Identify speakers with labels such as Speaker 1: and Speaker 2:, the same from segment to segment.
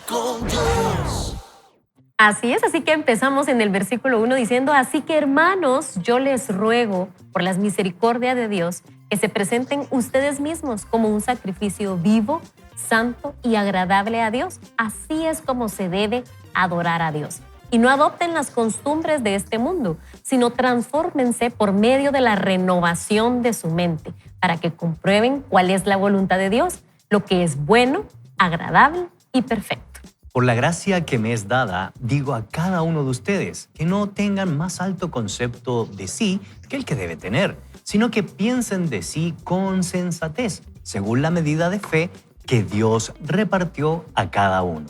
Speaker 1: con Dios.
Speaker 2: Así es, así que empezamos en el versículo 1 diciendo: así que hermanos, yo les ruego por las misericordias de Dios que se presenten ustedes mismos como un sacrificio vivo, santo y agradable a Dios. Así es como se debe adorar a Dios. Y no adopten las costumbres de este mundo, sino transfórmense por medio de la renovación de su mente, para que comprueben cuál es la voluntad de Dios, lo que es bueno, agradable y perfecto.
Speaker 3: Por la gracia que me es dada, digo a cada uno de ustedes que no tengan más alto concepto de sí que el que debe tener, sino que piensen de sí con sensatez, según la medida de fe que Dios repartió a cada uno.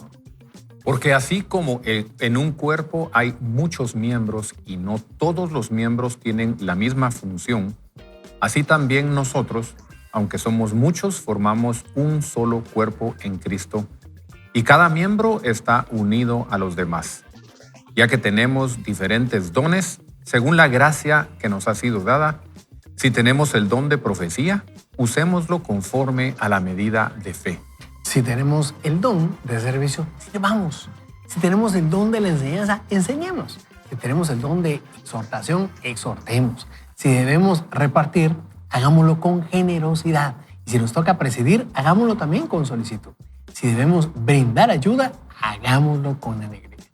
Speaker 4: Porque así como en un cuerpo hay muchos miembros y no todos los miembros tienen la misma función, así también nosotros, aunque somos muchos, formamos un solo cuerpo en Cristo, y cada miembro está unido a los demás. Ya que tenemos diferentes dones, según la gracia que nos ha sido dada, si tenemos el don de profecía, usémoslo conforme a la medida de fe.
Speaker 5: Si tenemos el don de servicio, sirvamos. Si tenemos el don de la enseñanza, enseñemos. Si tenemos el don de exhortación, exhortemos. Si debemos repartir, hagámoslo con generosidad. Y si nos toca presidir, hagámoslo también con solicitud. Si debemos brindar ayuda, hagámoslo con alegría.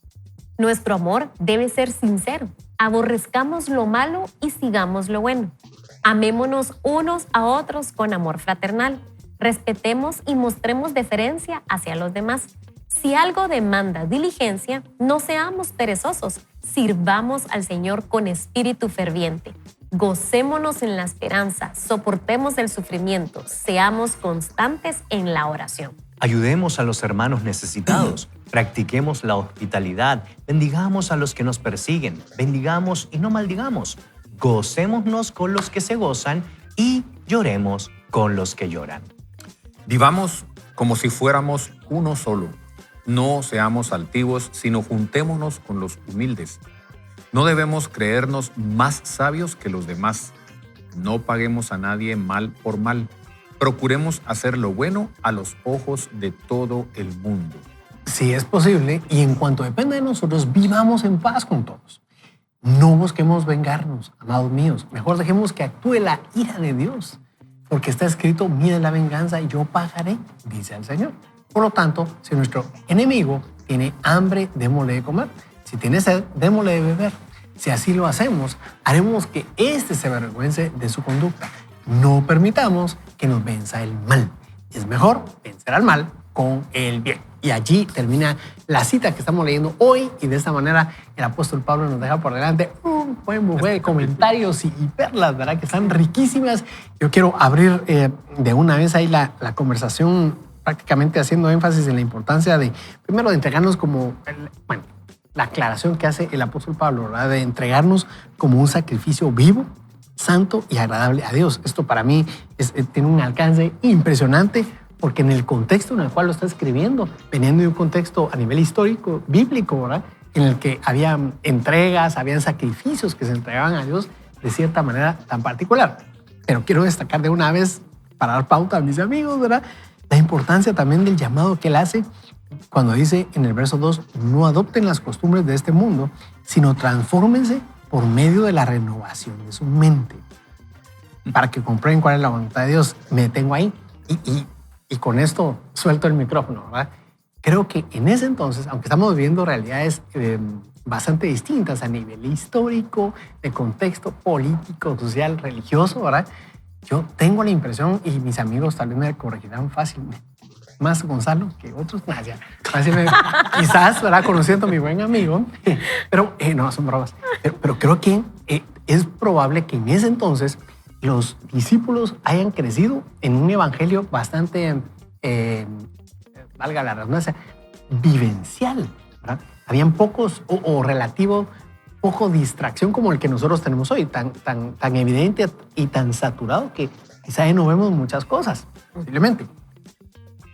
Speaker 2: Nuestro amor debe ser sincero. Aborrezcamos lo malo y sigamos lo bueno. Amémonos unos a otros con amor fraternal. Respetemos y mostremos deferencia hacia los demás. Si algo demanda diligencia, no seamos perezosos. Sirvamos al Señor con espíritu ferviente. Gocémonos en la esperanza, soportemos el sufrimiento, seamos constantes en la oración.
Speaker 3: Ayudemos a los hermanos necesitados, practiquemos la hospitalidad, bendigamos a los que nos persiguen, bendigamos y no maldigamos, gocémonos con los que se gozan y lloremos con los que lloran.
Speaker 4: Vivamos como si fuéramos uno solo. No seamos altivos, sino juntémonos con los humildes. No debemos creernos más sabios que los demás. No paguemos a nadie mal por mal. Procuremos hacer lo bueno a los ojos de todo el mundo.
Speaker 5: Si es posible, y en cuanto dependa de nosotros, vivamos en paz con todos. No busquemos vengarnos, amados míos. Mejor dejemos que actúe la ira de Dios. Porque está escrito: mía es la venganza y yo pagaré, dice el Señor. Por lo tanto, si nuestro enemigo tiene hambre, démosle de comer. Si tiene sed, démosle de beber. Si así lo hacemos, haremos que éste se avergüence de su conducta. No permitamos que nos venza el mal. Es mejor vencer al mal con el bien. Y allí termina la cita que estamos leyendo hoy, y de esta manera el apóstol Pablo nos deja por delante un buen buffet de comentarios y perlas, ¿verdad? Que están riquísimas. Yo quiero abrir de una vez ahí la conversación, prácticamente haciendo énfasis en la importancia de, primero, de entregarnos como, la aclaración que hace el apóstol Pablo, ¿verdad? De entregarnos como un sacrificio vivo, santo y agradable a Dios. Esto para mí tiene un alcance impresionante, porque en el contexto en el cual lo está escribiendo, veniendo de un contexto a nivel histórico, bíblico, ¿verdad? En el que había entregas, habían sacrificios que se entregaban a Dios de cierta manera tan particular. Pero quiero destacar de una vez, para dar pauta a mis amigos, ¿verdad? La importancia también del llamado que él hace cuando dice en el verso 2, no adopten las costumbres de este mundo, sino transfórmense por medio de la renovación de su mente, para que comprueben cuál es la voluntad de Dios. Me detengo ahí y con esto suelto el micrófono, ¿verdad? Creo que en ese entonces, aunque estamos viviendo realidades bastante distintas a nivel histórico, de contexto político, social, religioso, ¿verdad? Yo tengo la impresión, y mis amigos tal vez me corregirán fácilmente, más Gonzalo que otros, quizás, ¿verdad? Conociendo a mi buen amigo, pero no, son bromas. Pero creo que es probable que en ese entonces los discípulos hayan crecido en un evangelio bastante, valga la redundancia, vivencial, ¿verdad? Habían pocos o relativo poco distracción como el que nosotros tenemos hoy, tan evidente y tan saturado que quizá ya no vemos muchas cosas, posiblemente.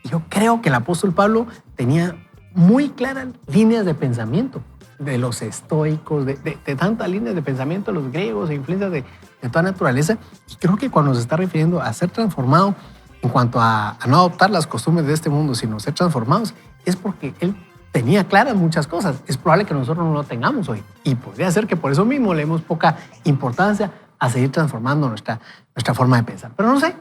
Speaker 5: Yo creo que el apóstol Pablo tenía muy claras líneas de pensamiento de los estoicos, de tantas líneas de pensamiento de los griegos e influencias de toda naturaleza. Y creo que cuando se está refiriendo a ser transformado en cuanto a no adoptar las costumbres de este mundo, sino ser transformados, es porque Él tenía claras muchas cosas. Es probable que nosotros no lo tengamos hoy. Y podría ser que por eso mismo le demos poca importancia a seguir transformando nuestra forma de pensar. Pero no sé,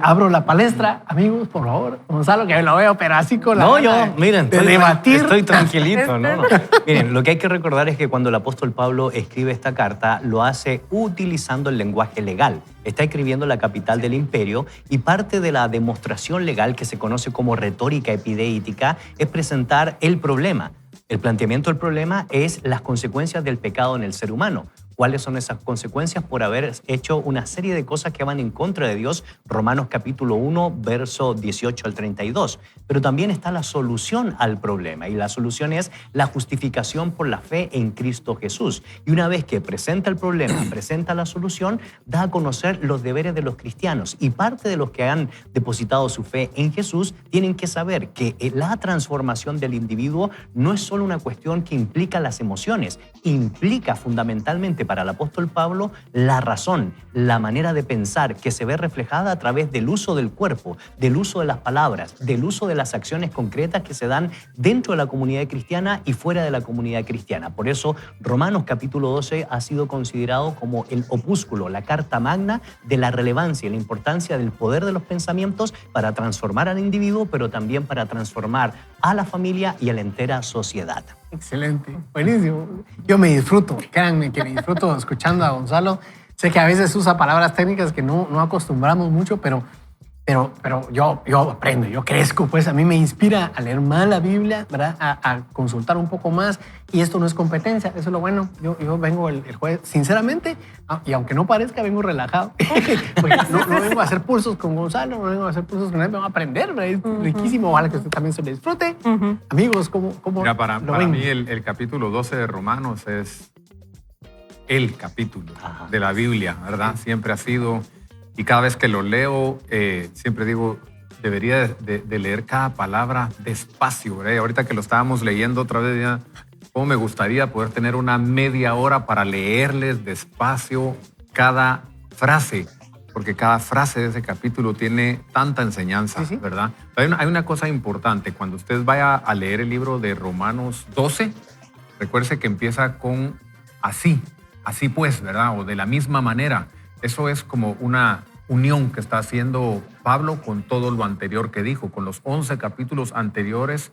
Speaker 5: abro la palestra. Amigos, por favor. Gonzalo, que lo veo, pero así con la...
Speaker 3: No,
Speaker 5: gana
Speaker 3: miren,
Speaker 5: de debatir.
Speaker 3: estoy tranquilito. ¿no? Miren, lo que hay que recordar es que cuando el apóstol Pablo escribe esta carta, lo hace utilizando el lenguaje legal. Está escribiendo la capital del imperio y parte de la demostración legal que se conoce como retórica epideítica es presentar el problema. El planteamiento del problema es las consecuencias del pecado en el ser humano. ¿Cuáles son esas consecuencias por haber hecho una serie de cosas que van en contra de Dios? Romanos capítulo 1, verso 18 al 32. Pero también está la solución al problema y la solución es la justificación por la fe en Cristo Jesús. Y una vez que presenta el problema, presenta la solución, da a conocer los deberes de los cristianos. Y parte de los que han depositado su fe en Jesús tienen que saber que la transformación del individuo no es solo una cuestión que implica las emociones, implica fundamentalmente para el apóstol Pablo la razón, la manera de pensar que se ve reflejada a través del uso del cuerpo, del uso de las palabras, del uso de las acciones concretas que se dan dentro de la comunidad cristiana y fuera de la comunidad cristiana. Por eso Romanos capítulo 12 ha sido considerado como el opúsculo, la carta magna de la relevancia y la importancia del poder de los pensamientos para transformar al individuo, pero también para transformar a la familia y a la entera sociedad.
Speaker 5: Excelente, buenísimo. Yo me disfruto, créanme que me disfruto escuchando a Gonzalo. Sé que a veces usa palabras técnicas que no acostumbramos mucho, pero yo aprendo, yo crezco, pues a mí me inspira a leer más la Biblia, ¿verdad? A consultar un poco más, y esto no es competencia, eso es lo bueno. Yo vengo el jueves, sinceramente, y aunque no parezca, vengo relajado, porque no vengo a hacer pulsos con Gonzalo, no vengo a hacer pulsos con él, vengo a aprender, ¿verdad? Es riquísimo, ojalá que usted también se lo disfrute. Amigos, ¿cómo
Speaker 4: Mira, para
Speaker 5: lo ven?
Speaker 4: mí el capítulo 12 de Romanos es el capítulo de la Biblia, ¿verdad? Siempre ha sido, y cada vez que lo leo, siempre digo, debería de leer cada palabra despacio, ¿verdad? Y ahorita que lo estábamos leyendo otra vez, ya, cómo me gustaría poder tener una media hora para leerles despacio cada frase, porque cada frase de ese capítulo tiene tanta enseñanza,
Speaker 5: Sí.
Speaker 4: ¿verdad? Hay una cosa importante, cuando usted vaya a leer el libro de Romanos 12, recuerde que empieza con así pues, ¿verdad? O de la misma manera. Eso es como una unión que está haciendo Pablo con todo lo anterior que dijo, con los 11 capítulos anteriores,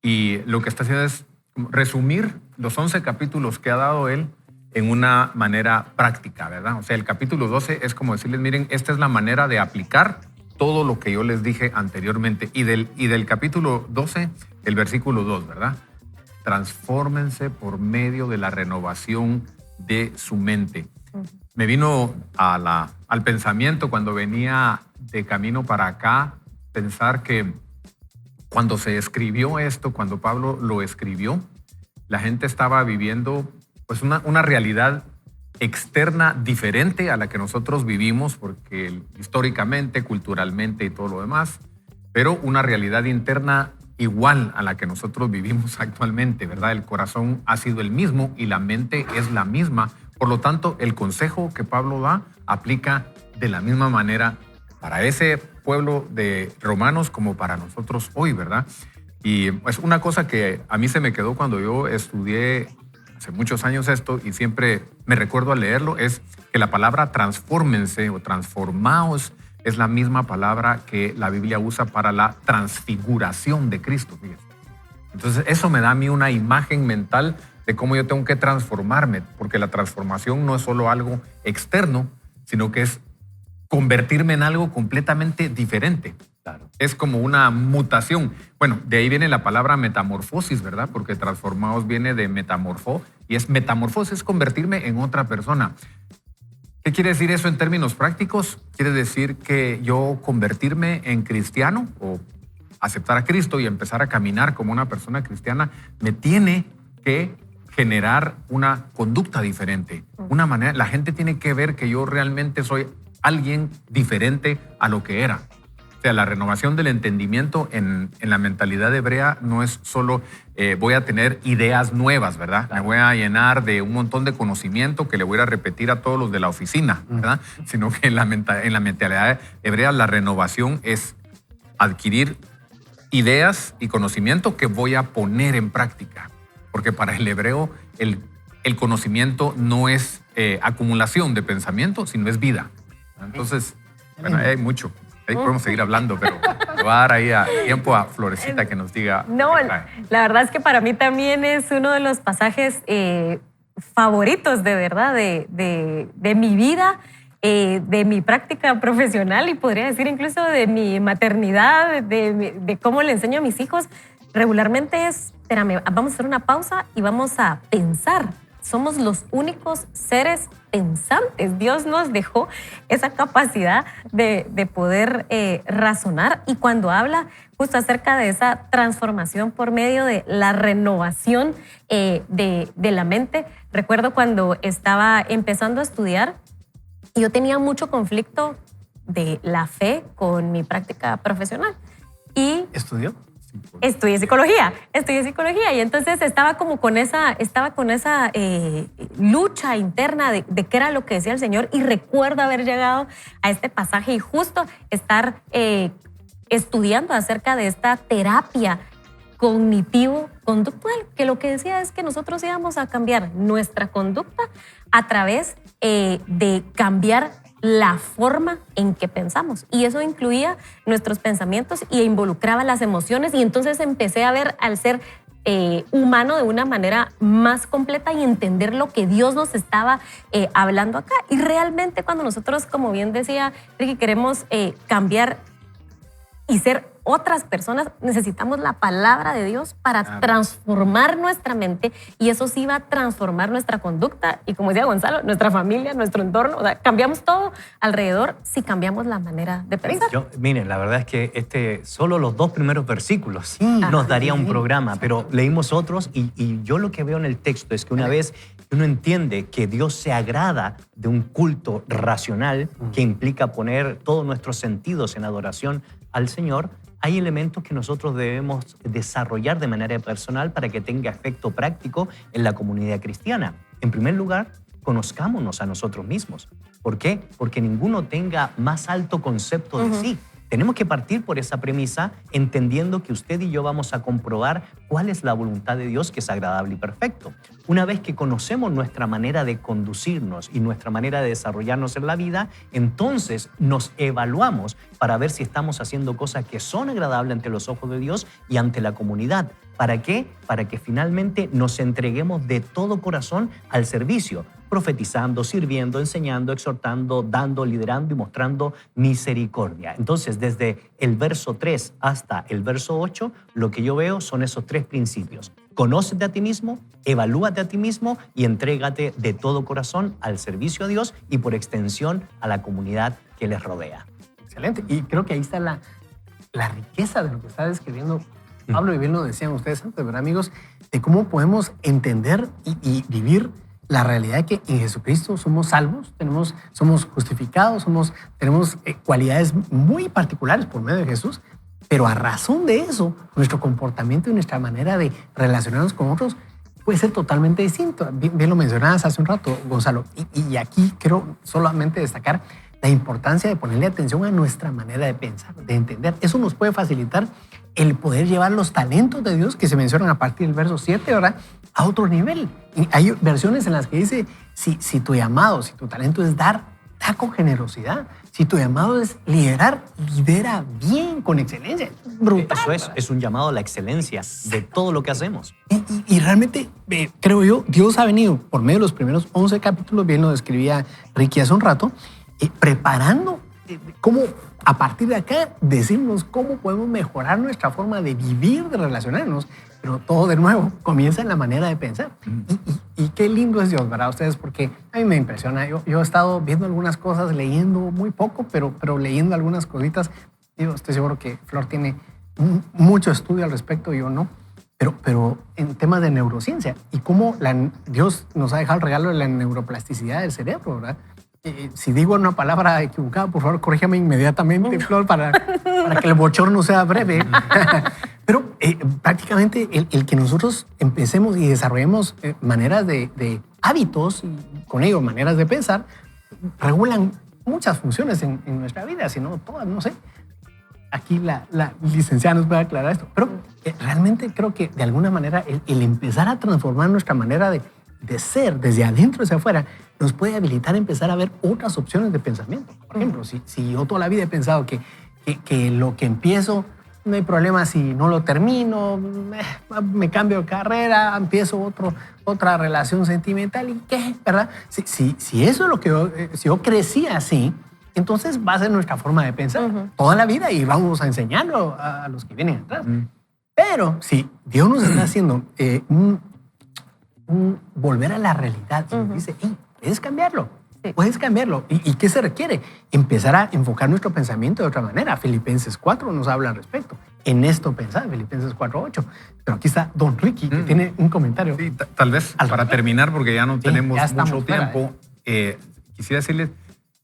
Speaker 4: y lo que está haciendo es resumir los 11 capítulos que ha dado él en una manera práctica, ¿verdad? O sea, el capítulo 12 es como decirles, miren, esta es la manera de aplicar todo lo que yo les dije anteriormente. Y del capítulo 12, el versículo 2, ¿verdad? Transfórmense por medio de la renovación de su mente. Me vino al pensamiento cuando venía de camino para acá, pensar que cuando se escribió esto, cuando Pablo lo escribió, la gente estaba viviendo pues una realidad externa diferente a la que nosotros vivimos, porque históricamente, culturalmente y todo lo demás, pero una realidad interna igual a la que nosotros vivimos actualmente, ¿verdad? El corazón ha sido el mismo y la mente es la misma. Por lo tanto, el consejo que Pablo da aplica de la misma manera para ese pueblo de romanos como para nosotros hoy, ¿verdad? Y pues una cosa que a mí se me quedó cuando yo estudié hace muchos años esto y siempre me recuerdo al leerlo es que la palabra transfórmense o transformaos es la misma palabra que la Biblia usa para la transfiguración de Cristo. Fíjense. Entonces eso me da a mí una imagen mental de cómo yo tengo que transformarme, porque la transformación no es solo algo externo, sino que es convertirme en algo completamente diferente.
Speaker 3: Claro.
Speaker 4: Es como una mutación. Bueno, de ahí viene la palabra metamorfosis, ¿verdad? Porque transformados viene de metamorfo y es metamorfosis, es convertirme en otra persona. ¿Qué quiere decir eso en términos prácticos? Quiere decir que yo convertirme en cristiano o aceptar a Cristo y empezar a caminar como una persona cristiana me tiene que generar una conducta diferente, una manera. La gente tiene que ver que yo realmente soy alguien diferente a lo que era. O sea, la renovación del entendimiento en la mentalidad hebrea no es solo voy a tener ideas nuevas, ¿verdad? Me voy a llenar de un montón de conocimiento que le voy a repetir a todos los de la oficina, ¿verdad? Sino que en la mentalidad hebrea la renovación es adquirir ideas y conocimiento que voy a poner en práctica. Porque para el hebreo el conocimiento no es acumulación de pensamiento, sino es vida. Entonces, bueno, hay mucho. Ahí podemos seguir hablando, pero le voy a dar ahí tiempo a Florecita que nos diga.
Speaker 2: No, la verdad es que para mí también es uno de los pasajes favoritos, de verdad, de mi vida, de mi práctica profesional y podría decir incluso de mi maternidad, de cómo le enseño a mis hijos. Regularmente es, espérame, vamos a hacer una pausa y vamos a pensar. Somos los únicos seres pensantes. Dios nos dejó esa capacidad de poder razonar, y cuando habla justo acerca de esa transformación por medio de la renovación de la mente, recuerdo cuando estaba empezando a estudiar, yo tenía mucho conflicto de la fe con mi práctica profesional. Y
Speaker 5: ¿Estudió?
Speaker 2: estudié psicología y entonces estaba con esa lucha interna de qué era lo que decía el Señor, y recuerdo haber llegado a este pasaje y justo estar estudiando acerca de esta terapia cognitivo-conductual, que lo que decía es que nosotros íbamos a cambiar nuestra conducta a través de cambiar la forma en que pensamos, y eso incluía nuestros pensamientos y involucraba las emociones, y entonces empecé a ver al ser humano de una manera más completa y entender lo que Dios nos estaba hablando acá. Y realmente cuando nosotros, como bien decía Ricky, queremos cambiar y ser otras personas, necesitamos la palabra de Dios para transformar nuestra mente, y eso sí va a transformar nuestra conducta y, como decía Gonzalo, nuestra familia, nuestro entorno. O sea, cambiamos todo alrededor si cambiamos la manera de pensar.
Speaker 3: Miren, la verdad es que solo los 2 primeros versículos nos daría un programa, pero leímos otros y yo lo que veo en el texto es que una vez uno entiende que Dios se agrada de un culto racional que implica poner todos nuestros sentidos en adoración al Señor, hay elementos que nosotros debemos desarrollar de manera personal para que tenga efecto práctico en la comunidad cristiana. En primer lugar, conozcámonos a nosotros mismos. ¿Por qué? Porque ninguno tenga más alto concepto de sí. Tenemos que partir por esa premisa, entendiendo que usted y yo vamos a comprobar cuál es la voluntad de Dios, que es agradable y perfecto. Una vez que conocemos nuestra manera de conducirnos y nuestra manera de desarrollarnos en la vida, entonces nos evaluamos para ver si estamos haciendo cosas que son agradables ante los ojos de Dios y ante la comunidad. ¿Para qué? Para que finalmente nos entreguemos de todo corazón al servicio, profetizando, sirviendo, enseñando, exhortando, dando, liderando y mostrando misericordia. Entonces, desde el verso 3 hasta el verso 8, lo que yo veo son esos 3 principios. Conócete a ti mismo, evalúate a ti mismo y entrégate de todo corazón al servicio a Dios y, por extensión, a la comunidad que les rodea.
Speaker 5: Excelente. Y creo que ahí está la riqueza de lo que está describiendo Pablo, y bien lo decían ustedes antes, ¿verdad, amigos? De cómo podemos entender y vivir la realidad de que en Jesucristo somos salvos, somos justificados, tenemos cualidades muy particulares por medio de Jesús, pero a razón de eso, nuestro comportamiento y nuestra manera de relacionarnos con otros puede ser totalmente distinto. Bien lo mencionabas hace un rato, Gonzalo, y aquí quiero solamente destacar la importancia de ponerle atención a nuestra manera de pensar, de entender. Eso nos puede facilitar el poder llevar los talentos de Dios que se mencionan a partir del verso 7, ¿verdad?, a otro nivel. Y hay versiones en las que dice, si tu llamado, si tu talento es dar, da con generosidad. Si tu llamado es liderar, lidera bien, con excelencia. Brutal.
Speaker 3: Eso es un llamado a la excelencia de todo lo que hacemos.
Speaker 5: Y realmente, creo yo, Dios ha venido por medio de los primeros 11 capítulos, bien lo describía Ricky hace un rato, preparando cómo, a partir de acá, decirnos cómo podemos mejorar nuestra forma de vivir, de relacionarnos, pero todo de nuevo comienza en la manera de pensar. Y qué lindo es Dios, ¿verdad? Ustedes, porque a mí me impresiona. Yo he estado viendo algunas cosas, leyendo muy poco, pero leyendo algunas cositas. Yo estoy seguro que Flor tiene mucho estudio al respecto, yo no. Pero en temas de neurociencia y cómo Dios nos ha dejado el regalo de la neuroplasticidad del cerebro, ¿verdad? Si digo una palabra equivocada, por favor, corrígame inmediatamente, Flor, para que el bochorno sea breve. Pero prácticamente el que nosotros empecemos y desarrollemos maneras de hábitos y con ello maneras de pensar, regulan muchas funciones en nuestra vida, si no todas, no sé. aquí la licenciada nos puede aclarar esto, pero realmente creo que de alguna manera el empezar a transformar nuestra manera de ser desde adentro hacia afuera nos puede habilitar a empezar a ver otras opciones de pensamiento. Por ejemplo, si yo toda la vida he pensado que lo que empiezo no hay problema si no lo termino, me cambio de carrera, empiezo otra relación sentimental y qué, ¿verdad? Si eso es lo que si yo crecí así, entonces va a ser nuestra forma de pensar toda la vida y vamos a enseñarlo a los que vienen atrás. Pero si Dios nos está haciendo un volver a la realidad y nos dice, hey, puedes cambiarlo. Sí. Puedes cambiarlo. ¿Y qué se requiere? Empezar a enfocar nuestro pensamiento de otra manera. Filipenses 4 nos habla al respecto. En esto pensar, Filipenses 4:8. Pero aquí está Don Ricky, que tiene un comentario.
Speaker 4: Sí, tal vez para terminar, porque ya no tenemos mucho tiempo, quisiera decirles,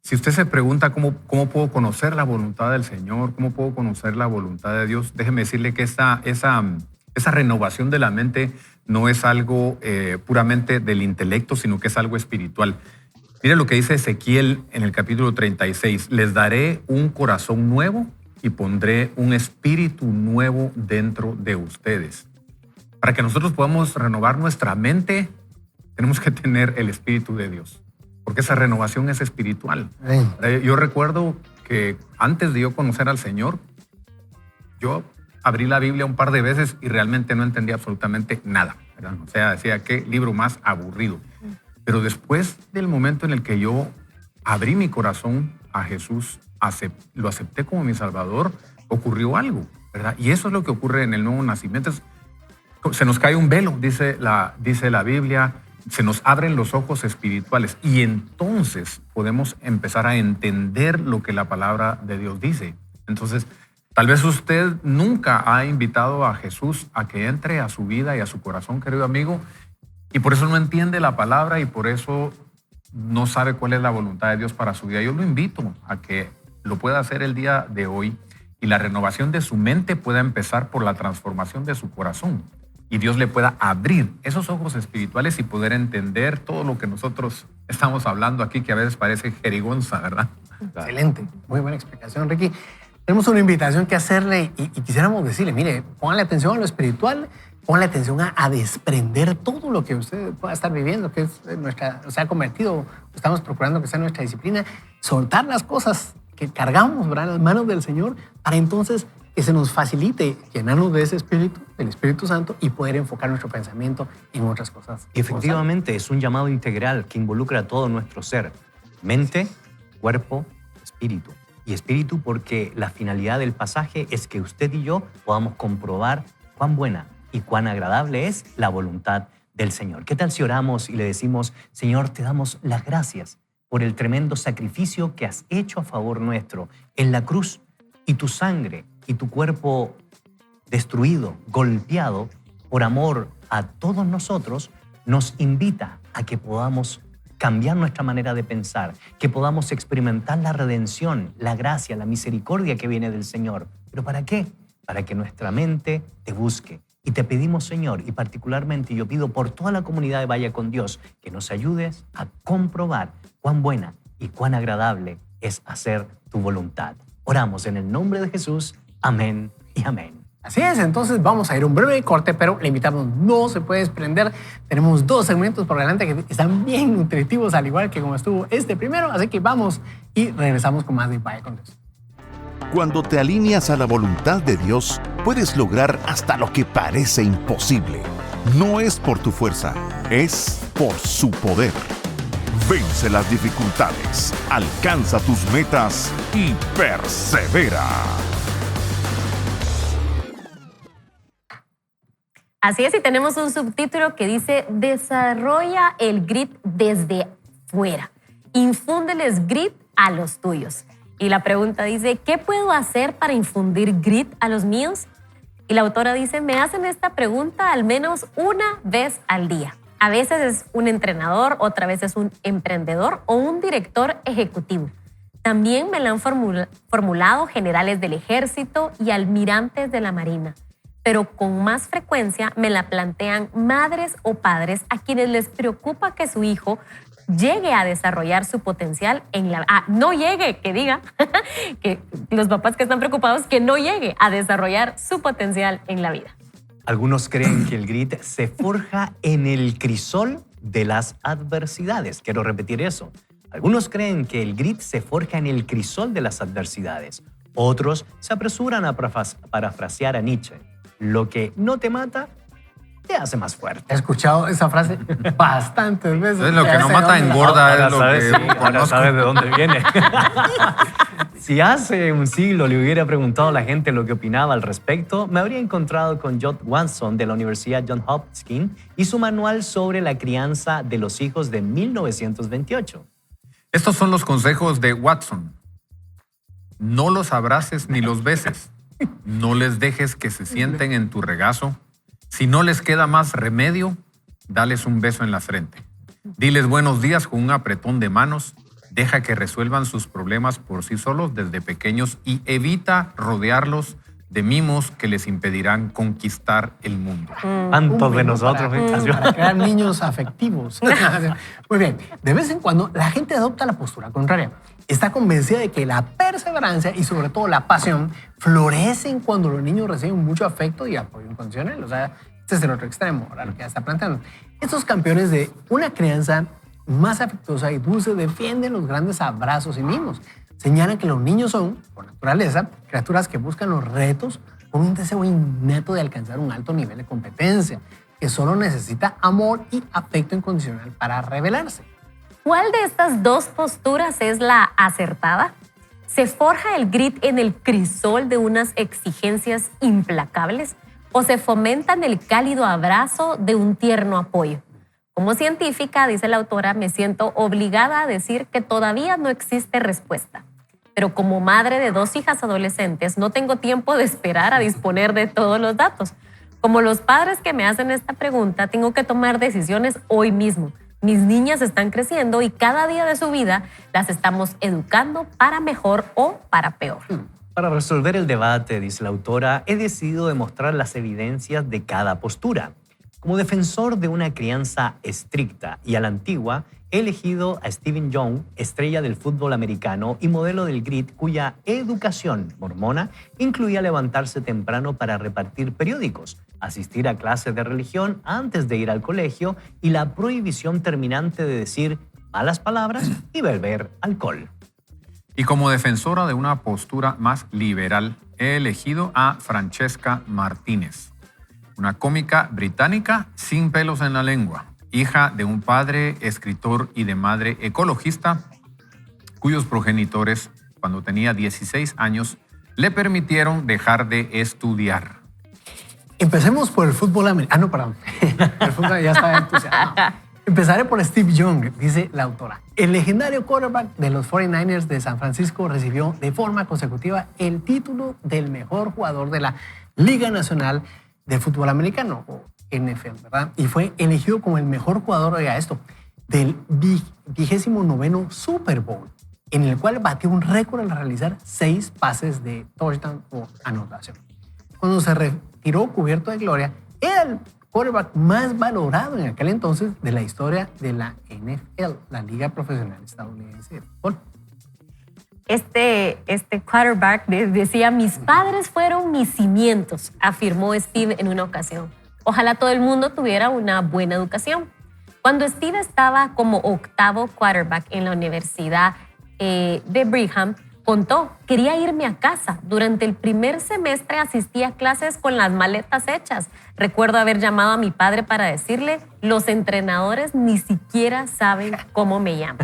Speaker 4: si usted se pregunta cómo puedo conocer la voluntad del Señor, cómo puedo conocer la voluntad de Dios, déjeme decirle que esa renovación de la mente no es algo puramente del intelecto, sino que es algo espiritual. Mire lo que dice Ezequiel en el capítulo 36. Les daré un corazón nuevo y pondré un espíritu nuevo dentro de ustedes. Para que nosotros podamos renovar nuestra mente, tenemos que tener el Espíritu de Dios, porque esa renovación es espiritual. Yo recuerdo que antes de yo conocer al Señor, yo abrí la Biblia un par de veces y realmente no entendía absolutamente nada, ¿verdad? O sea, decía, qué libro más aburrido. Pero después del momento en el que yo abrí mi corazón a Jesús, lo acepté como mi Salvador, ocurrió algo, ¿verdad? Y eso es lo que ocurre en el nuevo nacimiento. Se nos cae un velo, dice la Biblia, se nos abren los ojos espirituales y entonces podemos empezar a entender lo que la palabra de Dios dice. Entonces, tal vez usted nunca ha invitado a Jesús a que entre a su vida y a su corazón, querido amigo, y por eso no entiende la palabra y por eso no sabe cuál es la voluntad de Dios para su vida. Yo lo invito a que lo pueda hacer el día de hoy y la renovación de su mente pueda empezar por la transformación de su corazón y Dios le pueda abrir esos ojos espirituales y poder entender todo lo que nosotros estamos hablando aquí, que a veces parece jerigonza, ¿verdad?
Speaker 5: Excelente, muy buena explicación, Ricky. Tenemos una invitación que hacerle y quisiéramos decirle, mire, póngale atención a lo espiritual, póngale atención a desprender todo lo que usted pueda estar viviendo, que es se ha convertido, estamos procurando que sea nuestra disciplina, soltar las cosas que cargamos, ¿verdad?, en las manos del Señor, para entonces que se nos facilite llenarnos de ese espíritu, del Espíritu Santo, y poder enfocar nuestro pensamiento en otras cosas.
Speaker 3: Efectivamente, es un llamado integral que involucra a todo nuestro ser, mente, cuerpo, espíritu. Y espíritu porque la finalidad del pasaje es que usted y yo podamos comprobar cuán buena y cuán agradable es la voluntad del Señor. ¿Qué tal si oramos y le decimos, Señor, te damos las gracias por el tremendo sacrificio que has hecho a favor nuestro en la cruz, y tu sangre y tu cuerpo destruido, golpeado por amor a todos nosotros, nos invita a que podamos cambiar nuestra manera de pensar, que podamos experimentar la redención, la gracia, la misericordia que viene del Señor. ¿Pero para qué? Para que nuestra mente te busque. Y te pedimos, Señor, y particularmente yo pido por toda la comunidad de Vaya con Dios, que nos ayudes a comprobar cuán buena y cuán agradable es hacer tu voluntad. Oramos en el nombre de Jesús. Amén y amén.
Speaker 5: Así es, entonces vamos a ir a un breve corte, pero le invitamos, no se puede desprender. Tenemos 2 segmentos por delante que están bien nutritivos, al igual que como estuvo este primero, así que vamos y regresamos con más de Vaya con Dios.
Speaker 1: Cuando te alineas a la voluntad de Dios, puedes lograr hasta lo que parece imposible. No es por tu fuerza, es por su poder. Vence las dificultades, alcanza tus metas y persevera.
Speaker 2: Así es, y tenemos un subtítulo que dice, desarrolla el grit desde fuera. Infúndeles grit a los tuyos. Y la pregunta dice, ¿qué puedo hacer para infundir grit a los míos? Y la autora dice, me hacen esta pregunta al menos una vez al día. A veces es un entrenador, otra vez es un emprendedor o un director ejecutivo. También me la han formulado generales del ejército y almirantes de la marina. Pero con más frecuencia me la plantean madres o padres a quienes les preocupa que su hijo llegue a desarrollar su potencial en la... no llegue, que diga, que los papás que están preocupados, que no llegue a desarrollar su potencial en la vida.
Speaker 3: Algunos creen que el grit se forja en el crisol de las adversidades. Quiero repetir eso. Algunos creen que el grit se forja en el crisol de las adversidades. Otros se apresuran a parafrasear a Nietzsche. Lo que no te mata, te hace más fuerte.
Speaker 5: He escuchado esa frase bastantes veces.
Speaker 4: Entonces, lo que no mata engorda es lo
Speaker 3: sabes,
Speaker 4: que
Speaker 3: sí, ahora
Speaker 4: conozco.
Speaker 3: sabes de dónde viene. Si hace un siglo le hubiera preguntado a la gente lo que opinaba al respecto, me habría encontrado con John Watson de la Universidad Johns Hopkins y su manual sobre la crianza de los hijos de 1928.
Speaker 4: Estos son los consejos de Watson. No los abraces ni los beses. No les dejes que se sienten en tu regazo. Si no les queda más remedio, dales un beso en la frente. Diles buenos días con un apretón de manos. Deja que resuelvan sus problemas por sí solos desde pequeños y evita rodearlos de mimos que les impedirán conquistar el mundo.
Speaker 3: ¿Cuántos de nosotros?
Speaker 5: Para crear niños afectivos. Muy bien. De vez en cuando, la gente adopta la postura contraria. Está convencida de que la perseverancia y sobre todo la pasión florecen cuando los niños reciben mucho afecto y apoyo incondicional. O sea, este es el otro extremo, ahora lo que ya está planteando. Estos campeones de una crianza más afectuosa y dulce defienden los grandes abrazos y mimos. Señalan que los niños son, por naturaleza, criaturas que buscan los retos con un deseo innato de alcanzar un alto nivel de competencia, que solo necesita amor y afecto incondicional para revelarse.
Speaker 2: ¿Cuál de estas dos posturas es la acertada? ¿Se forja el grit en el crisol de unas exigencias implacables o se fomenta en el cálido abrazo de un tierno apoyo? Como científica, dice la autora, me siento obligada a decir que todavía no existe respuesta. Pero como madre de 2 hijas adolescentes, no tengo tiempo de esperar a disponer de todos los datos. Como los padres que me hacen esta pregunta, tengo que tomar decisiones hoy mismo. Mis niñas están creciendo y cada día de su vida las estamos educando para mejor o para peor.
Speaker 3: Para resolver el debate, dice la autora, he decidido demostrar las evidencias de cada postura. Como defensor de una crianza estricta y a la antigua, he elegido a Stephen Young, estrella del fútbol americano y modelo del grit, cuya educación mormona incluía levantarse temprano para repartir periódicos, asistir a clases de religión antes de ir al colegio y la prohibición terminante de decir malas palabras y beber alcohol.
Speaker 4: Y como defensora de una postura más liberal, he elegido a Francesca Martínez, una cómica británica sin pelos en la lengua, hija de un padre escritor y de madre ecologista, cuyos progenitores, cuando tenía 16 años, le permitieron dejar de estudiar.
Speaker 5: Empecemos por el fútbol americano. Perdón. El fútbol ya estaba entusiasmado. Empezaré por Steve Young, dice la autora. El legendario quarterback de los 49ers de San Francisco recibió de forma consecutiva el título del mejor jugador de la Liga Nacional de Fútbol Americano, o NFL, ¿verdad? Y fue elegido como el mejor jugador, oiga esto, del 29º Super Bowl, en el cual batió un récord al realizar 6 pases de touchdown o anotación. Cuando se retiró cubierto de gloria, era el quarterback más valorado en aquel entonces de la historia de la NFL, la Liga Profesional Estadounidense de Fútbol.
Speaker 2: Este quarterback decía, mis padres fueron mis cimientos, afirmó Steve en una ocasión. Ojalá todo el mundo tuviera una buena educación. Cuando Steve estaba como 8º quarterback en la Universidad de Brigham, contó, quería irme a casa. Durante el primer semestre asistí a clases con las maletas hechas. Recuerdo haber llamado a mi padre para decirle, los entrenadores ni siquiera saben cómo me llamo.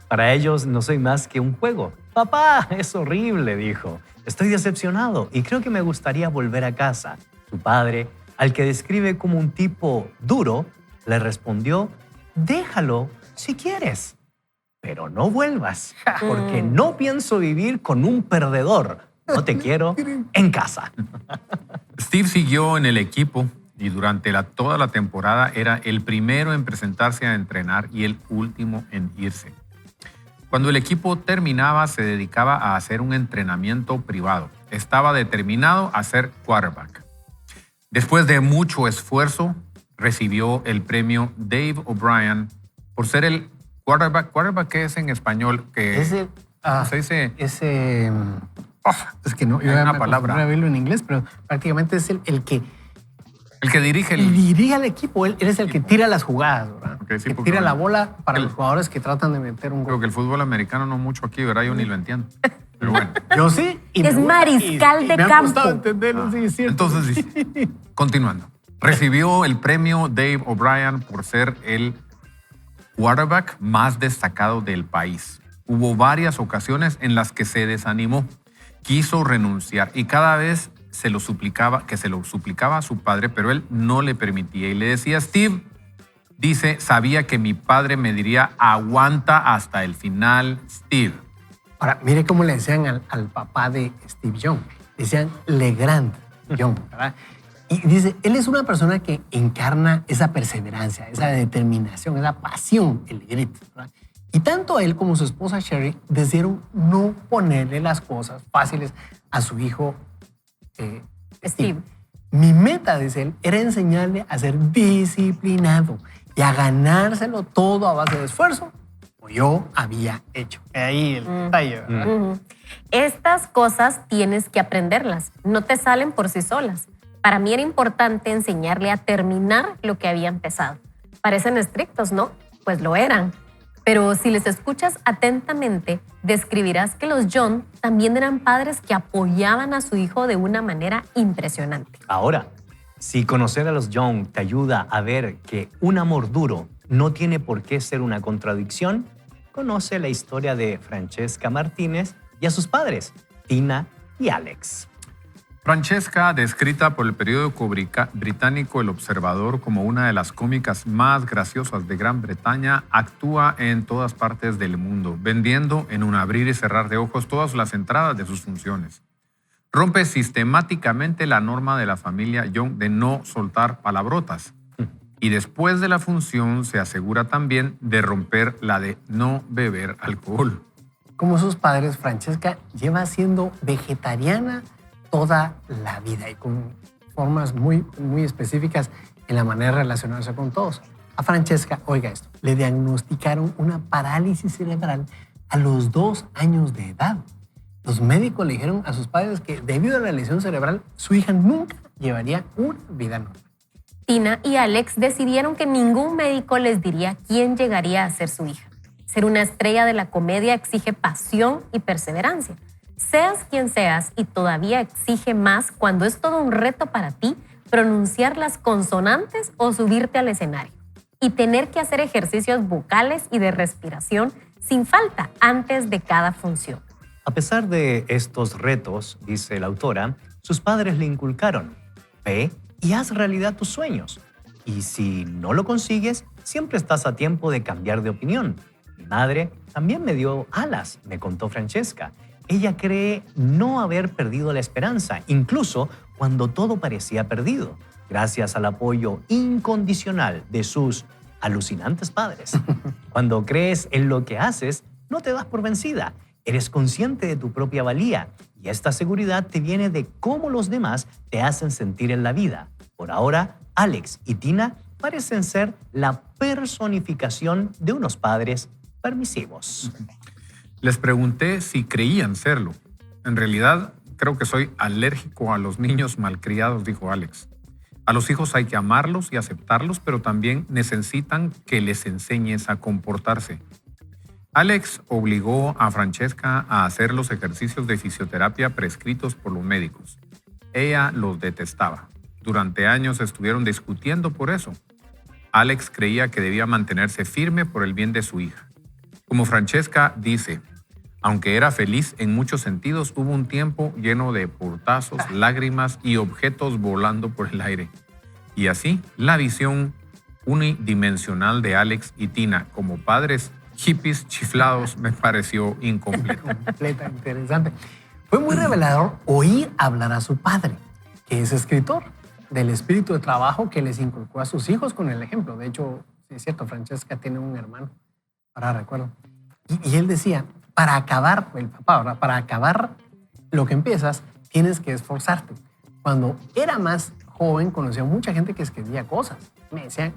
Speaker 3: Para ellos no soy más que un juego. Papá, es horrible, dijo. Estoy decepcionado y creo que me gustaría volver a casa. Su padre, al que describe como un tipo duro, le respondió, déjalo si quieres, pero no vuelvas, porque no pienso vivir con un perdedor. No te quiero en casa.
Speaker 4: Steve siguió en el equipo y durante toda la temporada era el primero en presentarse a entrenar y el último en irse. Cuando el equipo terminaba, se dedicaba a hacer un entrenamiento privado. Estaba determinado a ser quarterback. Después de mucho esfuerzo, recibió el premio Dave O'Brien por ser el Quarterback, ¿qué es en español? Que
Speaker 5: Ese,
Speaker 4: se dice...
Speaker 5: ese, es que no,
Speaker 4: Hay una palabra.
Speaker 5: Voy a verlo en inglés, pero prácticamente es el que
Speaker 4: El que dirige
Speaker 5: dirige al equipo. Él es el que tira las jugadas, ¿verdad?
Speaker 4: Ok, sí,
Speaker 5: que
Speaker 4: porque
Speaker 5: tira la
Speaker 4: bueno,
Speaker 5: bola para los jugadores que tratan de meter un
Speaker 4: Creo
Speaker 5: gol.
Speaker 4: que el fútbol americano no mucho aquí, ¿verdad? Yo ni lo entiendo. Pero bueno.
Speaker 5: Yo sí. y
Speaker 2: Es
Speaker 5: me gusta,
Speaker 2: mariscal
Speaker 5: y
Speaker 2: de
Speaker 5: me ha
Speaker 2: campo.
Speaker 5: costado entenderlo, sí, es cierto.
Speaker 4: Entonces, dice, continuando. Recibió el premio Dave O'Brien por ser el quarterback más destacado del país. Hubo varias ocasiones en las que se desanimó, quiso renunciar y cada vez se lo suplicaba a su padre, pero él no le permitía y le decía, Steve, dice, sabía que mi padre me diría, aguanta hasta el final, Steve.
Speaker 5: Ahora, mire cómo le decían al papá de Steve Young. Le decían Legrand Young, ¿verdad? Y dice, él es una persona que encarna esa perseverancia, esa determinación, esa pasión, el grito, ¿verdad? Y tanto él como su esposa Sherry decidieron no ponerle las cosas fáciles a su hijo Steve. Mi meta, dice él, era enseñarle a ser disciplinado y a ganárselo todo a base de esfuerzo, como yo había hecho. Ahí el detalle, ¿verdad?
Speaker 2: Ujú. Estas cosas tienes que aprenderlas, no te salen por sí solas. Para mí era importante enseñarle a terminar lo que había empezado. Parecen estrictos, ¿no? Pues lo eran. Pero si les escuchas atentamente, describirás que los John también eran padres que apoyaban a su hijo de una manera impresionante.
Speaker 3: Ahora, si conocer a los Young te ayuda a ver que un amor duro no tiene por qué ser una contradicción, conoce la historia de Francesca Martínez y a sus padres, Tina y Alex.
Speaker 4: Francesca, descrita por el periódico británico El Observador como una de las cómicas más graciosas de Gran Bretaña, actúa en todas partes del mundo, vendiendo en un abrir y cerrar de ojos todas las entradas de sus funciones. Rompe sistemáticamente la norma de la familia Young de no soltar palabrotas. Y después de la función se asegura también de romper la de no beber alcohol.
Speaker 5: Como sus padres, Francesca lleva siendo vegetariana toda la vida y con formas muy específicas en la manera de relacionarse con todos. A Francesca, oiga esto, le diagnosticaron una parálisis cerebral a los 2 años de edad. Los médicos le dijeron a sus padres que debido a la lesión cerebral, su hija nunca llevaría una vida normal.
Speaker 2: Tina y Alex decidieron que ningún médico les diría quién llegaría a ser su hija. Ser una estrella de la comedia exige pasión y perseverancia. Seas quien seas y todavía exige más cuando es todo un reto para ti pronunciar las consonantes o subirte al escenario y tener que hacer ejercicios vocales y de respiración sin falta antes de cada función.
Speaker 3: A pesar de estos retos, dice la autora, sus padres le inculcaron: ve y haz realidad tus sueños. Y si no lo consigues, siempre estás a tiempo de cambiar de opinión. Mi madre también me dio alas, me contó Francesca. Ella cree no haber perdido la esperanza, incluso cuando todo parecía perdido, gracias al apoyo incondicional de sus alucinantes padres. Cuando crees en lo que haces, no te das por vencida. Eres consciente de tu propia valía y esta seguridad te viene de cómo los demás te hacen sentir en la vida. Por ahora, Alex y Tina parecen ser la personificación de unos padres permisivos.
Speaker 4: Les pregunté si creían serlo. En realidad, creo que soy alérgico a los niños malcriados, dijo Alex. A los hijos hay que amarlos y aceptarlos, pero también necesitan que les enseñes a comportarse. Alex obligó a Francesca a hacer los ejercicios de fisioterapia prescritos por los médicos. Ella los detestaba. Durante años estuvieron discutiendo por eso. Alex creía que debía mantenerse firme por el bien de su hija. Como Francesca dice, aunque era feliz en muchos sentidos, hubo un tiempo lleno de portazos, lágrimas y objetos volando por el aire. Y así, la visión unidimensional de Alex y Tina como padres hippies chiflados me pareció incompleta.
Speaker 5: Completa, interesante. Fue muy revelador oír hablar a su padre, que es escritor, del espíritu de trabajo que les inculcó a sus hijos con el ejemplo. De hecho, sí es cierto, Francesca tiene un hermano, ahora recuerdo. Y él decía, para acabar, el papá, ¿verdad? Para acabar lo que empiezas, tienes que esforzarte. Cuando era más joven, conocí a mucha gente que escribía cosas. Me decían,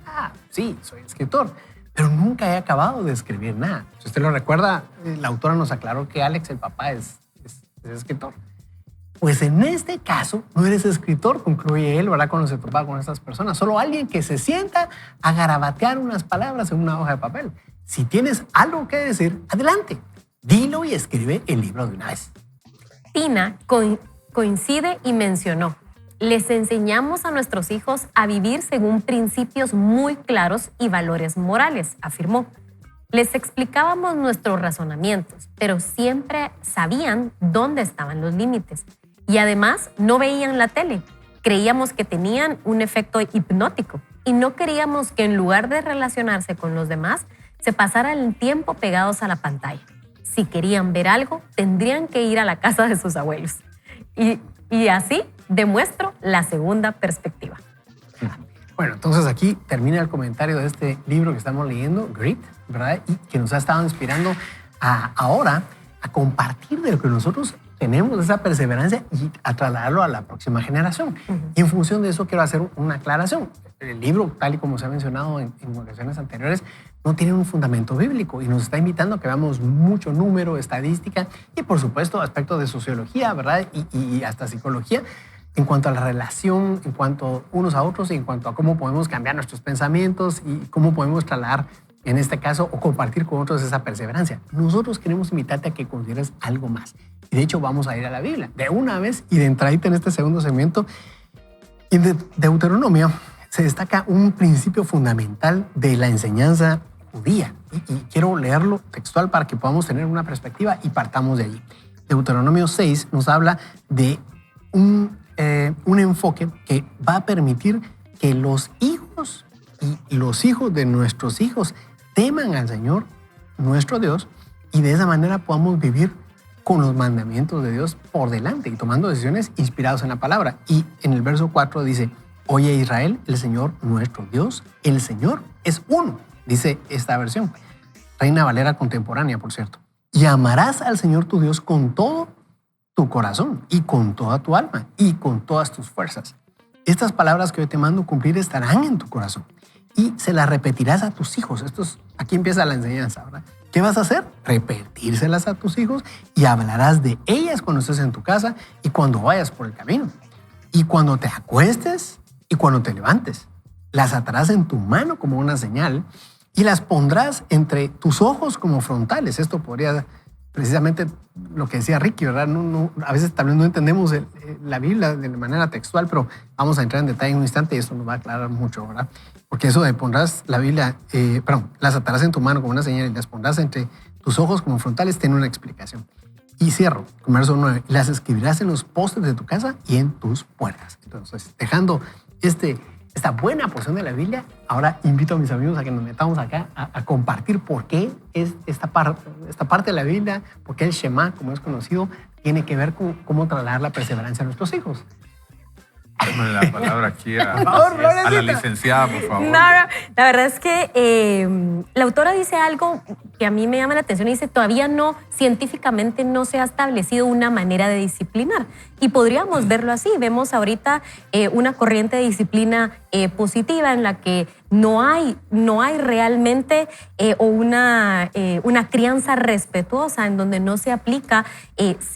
Speaker 5: sí, soy escritor. pero nunca he acabado de escribir nada. Si usted lo recuerda, la autora nos aclaró que Alex, el papá, es escritor. Pues en este caso, no eres escritor, concluye él, ¿verdad? Cuando se topa con estas personas. Solo alguien que se sienta a garabatear unas palabras en una hoja de papel. Si tienes algo que decir, adelante. Dilo y escribe el libro de una vez.
Speaker 2: Tina coincide y mencionó: les enseñamos a nuestros hijos a vivir según principios muy claros y valores morales, afirmó. Les explicábamos nuestros razonamientos, pero siempre sabían dónde estaban los límites. Y además no veían la tele. Creíamos que tenían un efecto hipnótico y no queríamos que en lugar de relacionarse con los demás, se pasaran el tiempo pegados a la pantalla. Si querían ver algo, tendrían que ir a la casa de sus abuelos. Y así demuestro la segunda perspectiva.
Speaker 5: Bueno, entonces aquí termina el comentario de este libro que estamos leyendo, Grit, ¿verdad? Y que nos ha estado inspirando ahora a compartir de lo que nosotros tenemos, esa perseverancia, y a trasladarlo a la próxima generación. Y en función de eso quiero hacer una aclaración. El libro, tal y como se ha mencionado en ocasiones anteriores, no tiene un fundamento bíblico y nos está invitando a que veamos mucho número, estadística y, por supuesto, aspectos de sociología, ¿verdad? Y hasta psicología en cuanto a la relación, en cuanto unos a otros y en cuanto a cómo podemos cambiar nuestros pensamientos y cómo podemos trasladar, en este caso, o compartir con otros esa perseverancia. Nosotros queremos invitarte a que consideres algo más. Y de hecho vamos a ir a la Biblia de una vez y de entradita en este segundo segmento. En Deuteronomio se destaca un principio fundamental de la enseñanza judía. Y quiero leerlo textual para que podamos tener una perspectiva y partamos de allí. Deuteronomio 6 nos habla de un enfoque que va a permitir que los hijos y los hijos de nuestros hijos teman al Señor, nuestro Dios, y de esa manera podamos vivir con los mandamientos de Dios por delante y tomando decisiones inspiradas en la palabra. Y en el verso 4 dice: oye Israel, el Señor nuestro Dios, el Señor es uno, dice esta versión, Reina Valera contemporánea, por cierto. Y amarás al Señor tu Dios con todo tu corazón y con toda tu alma y con todas tus fuerzas. Estas palabras que hoy te mando cumplir estarán en tu corazón y se las repetirás a tus hijos. Aquí empieza la enseñanza, ¿verdad? ¿Qué vas a hacer? Repetírselas a tus hijos y hablarás de ellas cuando estés en tu casa y cuando vayas por el camino. Y cuando te acuestes y cuando te levantes. Las atarás en tu mano como una señal y las pondrás entre tus ojos como frontales. Esto podría, precisamente lo que decía Ricky, ¿verdad? A veces también no entendemos la Biblia de manera textual, pero vamos a entrar en detalle en un instante y esto nos va a aclarar mucho, ¿verdad? Porque eso de pondrás la Biblia, las atarás en tu mano como una señal y las pondrás entre tus ojos como frontales, tiene una explicación. Y cierro, con verso 9, las escribirás en los postes de tu casa y en tus puertas. Entonces, dejando esta buena porción de la Biblia, ahora invito a mis amigos a que nos metamos acá a compartir por qué es esta parte de la Biblia, por qué el Shema, como es conocido, tiene que ver con cómo trasladar la perseverancia a nuestros hijos.
Speaker 4: Démosle la palabra aquí a
Speaker 5: Florecita.
Speaker 4: la licenciada, por favor.
Speaker 2: No, la verdad es que la autora dice algo que a mí me llama la atención y dice: todavía científicamente no se ha establecido una manera de disciplinar. Y podríamos verlo así. Vemos ahorita una corriente de disciplina positiva en la que no hay realmente una crianza respetuosa, en donde no se aplica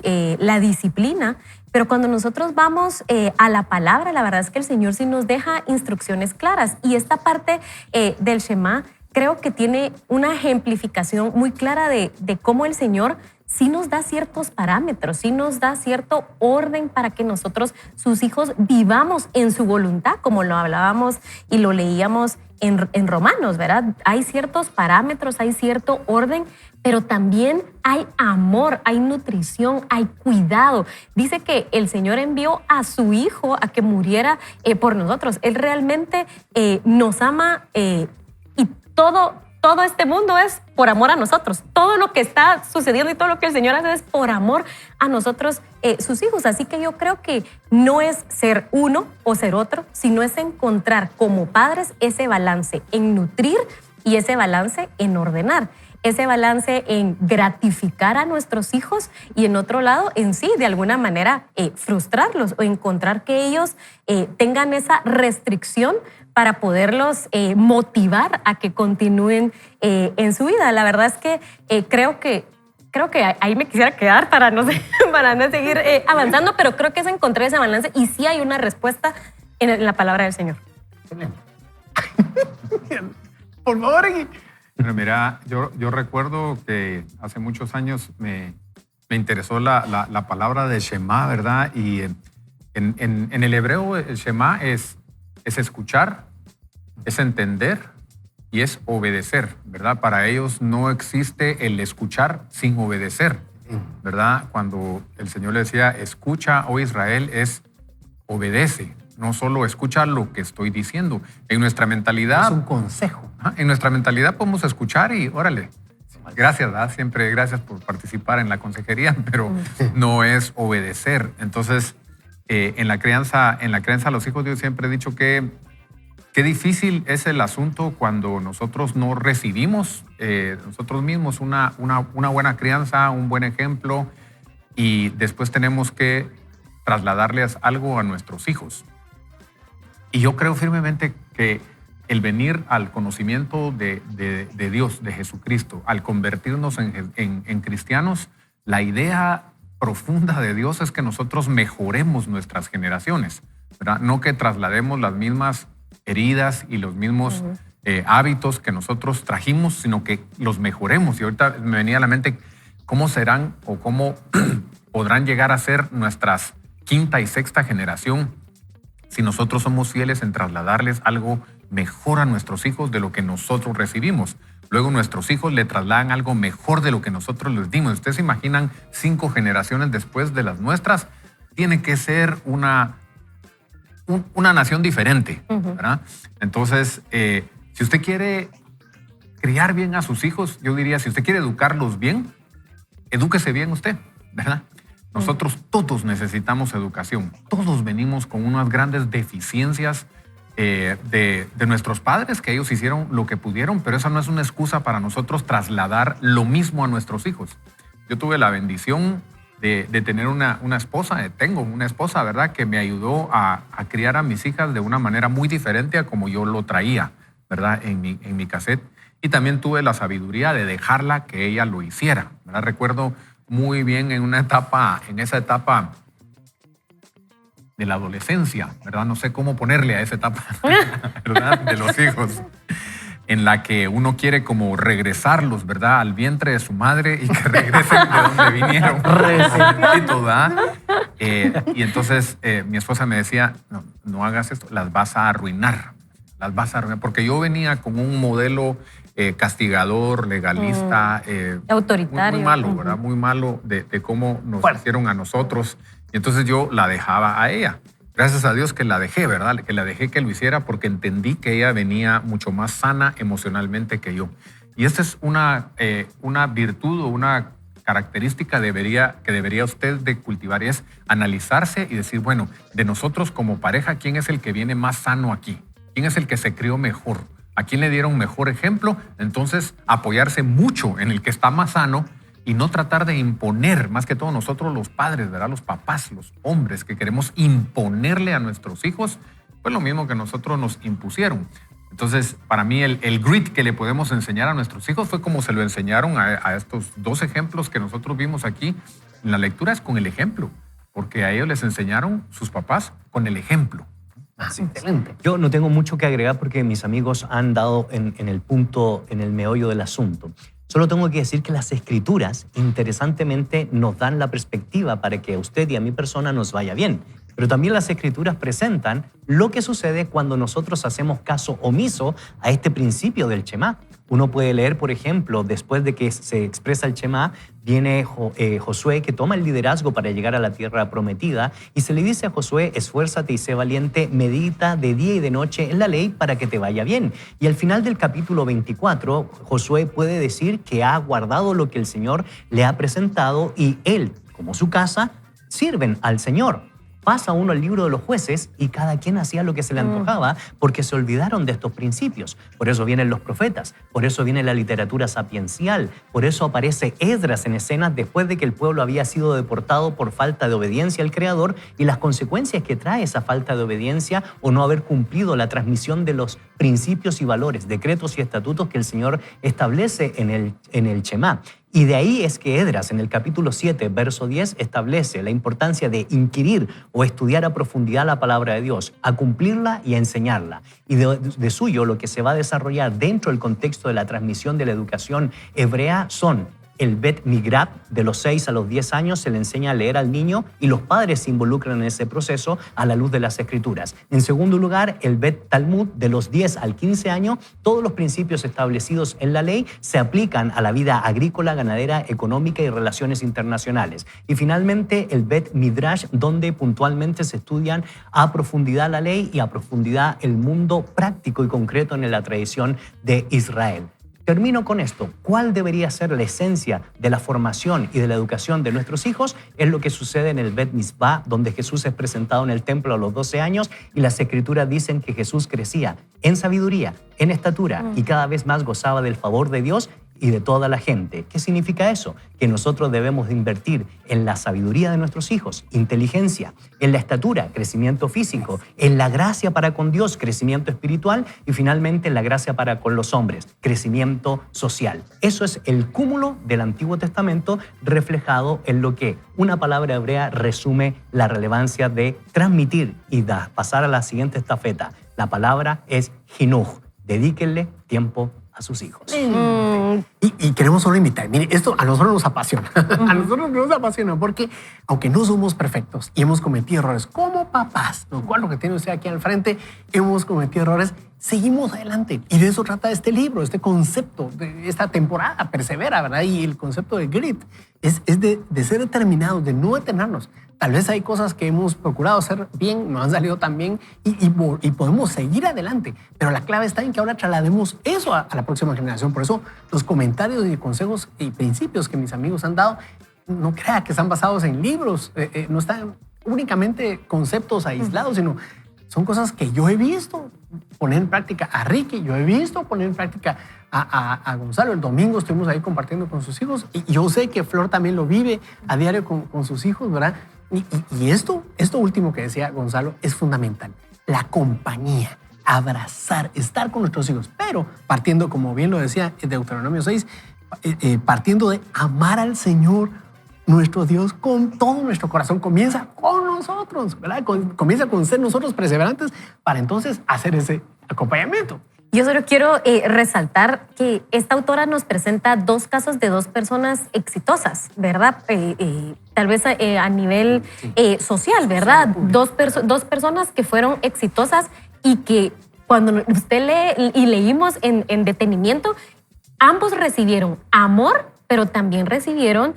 Speaker 2: la disciplina. Pero cuando nosotros vamos a la palabra, la verdad es que el Señor sí nos deja instrucciones claras. Y esta parte del Shema creo que tiene una ejemplificación muy clara de cómo el Señor sí nos da ciertos parámetros, sí nos da cierto orden para que nosotros, sus hijos, vivamos en su voluntad, como lo hablábamos y lo leíamos en Romanos, ¿verdad? Hay ciertos parámetros, hay cierto orden, pero también hay amor, hay nutrición, hay cuidado. Dice que el Señor envió a su Hijo a que muriera por nosotros. Él realmente nos ama y todo este mundo es por amor a nosotros. Todo lo que está sucediendo y todo lo que el Señor hace es por amor a nosotros, sus hijos. Así que yo creo que no es ser uno o ser otro, sino es encontrar como padres ese balance en nutrir y ese balance en ordenar. Ese balance en gratificar a nuestros hijos y en otro lado, en sí, de alguna manera, frustrarlos o encontrar que ellos tengan esa restricción para poderlos motivar a que continúen en su vida. La verdad es que creo que ahí me quisiera quedar para no seguir avanzando, pero creo que es encontrar ese balance y sí hay una respuesta en la palabra del Señor.
Speaker 5: Por favor.
Speaker 4: Pero mira, yo recuerdo que hace muchos años me interesó la palabra de Shema, ¿verdad? Y en el hebreo el Shema es escuchar, es entender y es obedecer, ¿verdad? Para ellos no existe el escuchar sin obedecer, ¿verdad? Cuando el Señor le decía, escucha, oh Israel, es obedece. No solo escucha lo que estoy diciendo. En nuestra mentalidad...
Speaker 5: Es un consejo.
Speaker 4: En nuestra mentalidad podemos escuchar y órale. Gracias, ¿verdad? Siempre gracias por participar en la consejería, pero no es obedecer. Entonces, en la crianza a los hijos, yo siempre he dicho que qué difícil es el asunto cuando nosotros no recibimos nosotros mismos una buena crianza, un buen ejemplo, y después tenemos que trasladarles algo a nuestros hijos. Y yo creo firmemente que el venir al conocimiento de Dios, de Jesucristo, al convertirnos en cristianos, la idea profunda de Dios es que nosotros mejoremos nuestras generaciones, ¿verdad? No que traslademos las mismas heridas y los mismos hábitos que nosotros trajimos, sino que los mejoremos. Y ahorita me venía a la mente cómo serán o cómo podrán llegar a ser nuestras quinta y sexta generación si nosotros somos fieles en trasladarles algo mejor a nuestros hijos de lo que nosotros recibimos. Luego nuestros hijos le trasladan algo mejor de lo que nosotros les dimos. Ustedes se imaginan 5 generaciones después de las nuestras, tiene que ser una nación diferente, ¿verdad? Entonces, si usted quiere criar bien a sus hijos, yo diría, si usted quiere educarlos bien, edúquese bien usted, ¿verdad? Nosotros todos necesitamos educación. Todos venimos con unas grandes deficiencias de nuestros padres, que ellos hicieron lo que pudieron, pero esa no es una excusa para nosotros trasladar lo mismo a nuestros hijos. Yo tuve la bendición de tener una esposa, tengo una esposa, ¿verdad?, que me ayudó a criar a mis hijas de una manera muy diferente a como yo lo traía, ¿verdad?, en mi cassette. Y también tuve la sabiduría de dejarla que ella lo hiciera, ¿verdad? Recuerdo muy bien en esa etapa de la adolescencia, ¿verdad? No sé cómo ponerle a esa etapa, ¿verdad?, de los hijos, en la que uno quiere como regresarlos, ¿verdad?, al vientre de su madre y que regresen de donde vinieron. ¿Verdad? Y entonces mi esposa me decía, no hagas esto, las vas a arruinar, porque yo venía con un modelo castigador, legalista,
Speaker 2: autoritario.
Speaker 4: Muy malo, ¿verdad? Muy malo de cómo nos hicieron a nosotros. Y entonces yo la dejaba a ella. Gracias a Dios que la dejé, ¿verdad? Que la dejé que lo hiciera porque entendí que ella venía mucho más sana emocionalmente que yo. Y esta es una virtud o una característica que debería usted de cultivar, y es analizarse y decir, bueno, de nosotros como pareja, ¿quién es el que viene más sano aquí? ¿Quién es el que se crió mejor? ¿A quién le dieron mejor ejemplo? Entonces, apoyarse mucho en el que está más sano y no tratar de imponer, más que todo nosotros los padres, ¿verdad? Los papás, los hombres que queremos imponerle a nuestros hijos, pues lo mismo que nosotros nos impusieron. Entonces, para mí el grit que le podemos enseñar a nuestros hijos fue como se lo enseñaron a estos 2 ejemplos que nosotros vimos aquí en la lectura, es con el ejemplo, porque a ellos les enseñaron sus papás con el ejemplo.
Speaker 5: Excelente.
Speaker 3: Yo no tengo mucho que agregar porque mis amigos han dado en el punto, en el meollo del asunto. Solo tengo que decir que las Escrituras, interesantemente, nos dan la perspectiva para que a usted y a mi persona nos vaya bien. Pero también las Escrituras presentan lo que sucede cuando nosotros hacemos caso omiso a este principio del Shema. Uno puede leer, por ejemplo, después de que se expresa el Shema, viene Josué, que toma el liderazgo para llegar a la tierra prometida, y se le dice a Josué, esfuérzate y sé valiente, medita de día y de noche en la ley para que te vaya bien. Y al final del capítulo 24, Josué puede decir que ha guardado lo que el Señor le ha presentado y él, como su casa, sirven al Señor. Pasa uno al libro de los jueces y cada quien hacía lo que se le antojaba porque se olvidaron de estos principios. Por eso vienen los profetas, por eso viene la literatura sapiencial, por eso aparece Esdras en escenas después de que el pueblo había sido deportado por falta de obediencia al Creador y las consecuencias que trae esa falta de obediencia o no haber cumplido la transmisión de los principios y valores, decretos y estatutos que el Señor establece en el Shemá. Y de ahí es que Esdras, en el capítulo 7, verso 10, establece la importancia de inquirir o estudiar a profundidad la palabra de Dios, a cumplirla y a enseñarla. Y de suyo, lo que se va a desarrollar dentro del contexto de la transmisión de la educación hebrea son el Bet Migrab, de los 6 a los 10 años se le enseña a leer al niño y los padres se involucran en ese proceso a la luz de las Escrituras. En segundo lugar, el Bet Talmud, de los 10 al 15 años, todos los principios establecidos en la ley se aplican a la vida agrícola, ganadera, económica y relaciones internacionales. Y finalmente, el Bet Midrash, donde puntualmente se estudian a profundidad la ley y a profundidad el mundo práctico y concreto en la tradición de Israel. Termino con esto. ¿Cuál debería ser la esencia de la formación y de la educación de nuestros hijos? Es lo que sucede en el Bet Mitzvah, donde Jesús es presentado en el templo a los 12 años y las Escrituras dicen que Jesús crecía en sabiduría, en estatura y cada vez más gozaba del favor de Dios y de toda la gente. ¿Qué significa eso? Que nosotros debemos invertir en la sabiduría de nuestros hijos, inteligencia, en la estatura, crecimiento físico, en la gracia para con Dios, crecimiento espiritual y finalmente en la gracia para con los hombres, crecimiento social. Eso es el cúmulo del Antiguo Testamento reflejado en lo que una palabra hebrea resume la relevancia de transmitir y pasar a la siguiente estafeta. La palabra es jinuj. Dedíquenle tiempo a sus hijos.
Speaker 5: Y queremos solo invitar. Mire, esto a nosotros nos apasiona. A nosotros nos apasiona porque, aunque no somos perfectos y hemos cometido errores como papás, lo cual lo que tiene usted aquí al frente, hemos cometido errores, seguimos adelante. Y de eso trata este libro, este concepto de esta temporada, persevera, ¿verdad? Y el concepto de grit es de ser determinados, de no detenernos. Tal vez hay cosas que hemos procurado hacer bien, no han salido tan bien y podemos seguir adelante. Pero la clave está en que ahora traslademos eso a la próxima generación. Por eso los comentarios y consejos y principios que mis amigos han dado, no crea que están basados en libros, no están únicamente conceptos aislados, sino son cosas que yo he visto poner en práctica a Ricky, yo he visto poner en práctica a Gonzalo. El domingo estuvimos ahí compartiendo con sus hijos y yo sé que Flor también lo vive a diario con sus hijos, ¿verdad? Y esto último que decía Gonzalo es fundamental. La compañía, abrazar, estar con nuestros hijos, pero partiendo, como bien lo decía Deuteronomio 6, partiendo de amar al Señor, nuestro Dios, con todo nuestro corazón. Comienza con nosotros, ¿verdad? Comienza con ser nosotros perseverantes para entonces hacer ese acompañamiento.
Speaker 2: Yo solo quiero resaltar que esta autora nos presenta dos casos de dos personas exitosas, ¿verdad? Tal vez a nivel social, ¿verdad? Dos personas que fueron exitosas y que cuando usted lee y leímos en detenimiento, ambos recibieron amor, pero también recibieron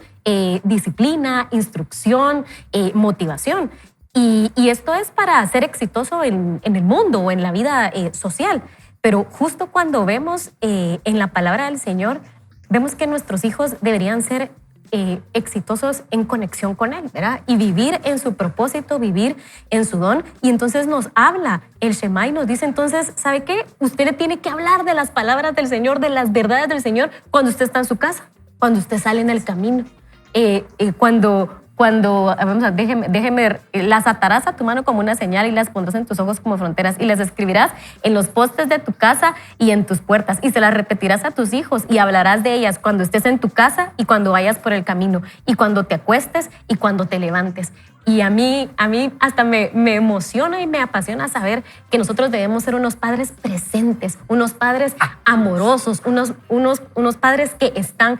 Speaker 2: disciplina, instrucción, motivación. Y esto es para ser exitoso en el mundo o en la vida social. Pero justo cuando vemos en la palabra del Señor, vemos que nuestros hijos deberían ser exitosos en conexión con Él, ¿verdad? Y vivir en su propósito, vivir en su don. Y entonces nos habla el Shema y nos dice, entonces, ¿sabe qué? Usted le tiene que hablar de las palabras del Señor, de las verdades del Señor, cuando usted está en su casa, cuando usted sale en el camino, déjeme, las atarás a tu mano como una señal y las pondrás en tus ojos como fronteras y las escribirás en los postes de tu casa y en tus puertas y se las repetirás a tus hijos y hablarás de ellas cuando estés en tu casa y cuando vayas por el camino y cuando te acuestes y cuando te levantes. Y a mí hasta me emociona y me apasiona saber que nosotros debemos ser unos padres presentes, unos padres amorosos, unos padres que están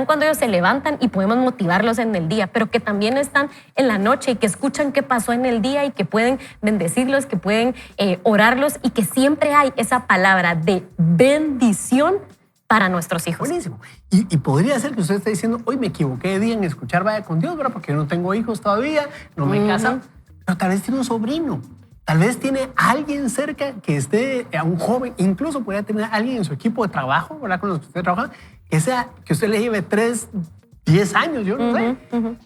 Speaker 2: cuando ellos se levantan y podemos motivarlos en el día, pero que también están en la noche y que escuchan qué pasó en el día y que pueden bendecirlos, que pueden orarlos y que siempre hay esa palabra de bendición para nuestros hijos.
Speaker 5: Buenísimo. Y podría ser que usted esté diciendo, hoy me equivoqué de día en escuchar Vaya con Dios, ¿verdad? Porque yo no tengo hijos todavía, no me casan, pero tal vez tiene un sobrino, tal vez tiene alguien cerca que esté, a un joven, incluso podría tener alguien en su equipo de trabajo, ¿verdad? Con los que usted trabaja, que usted le lleve 3 10 años, yo no sé.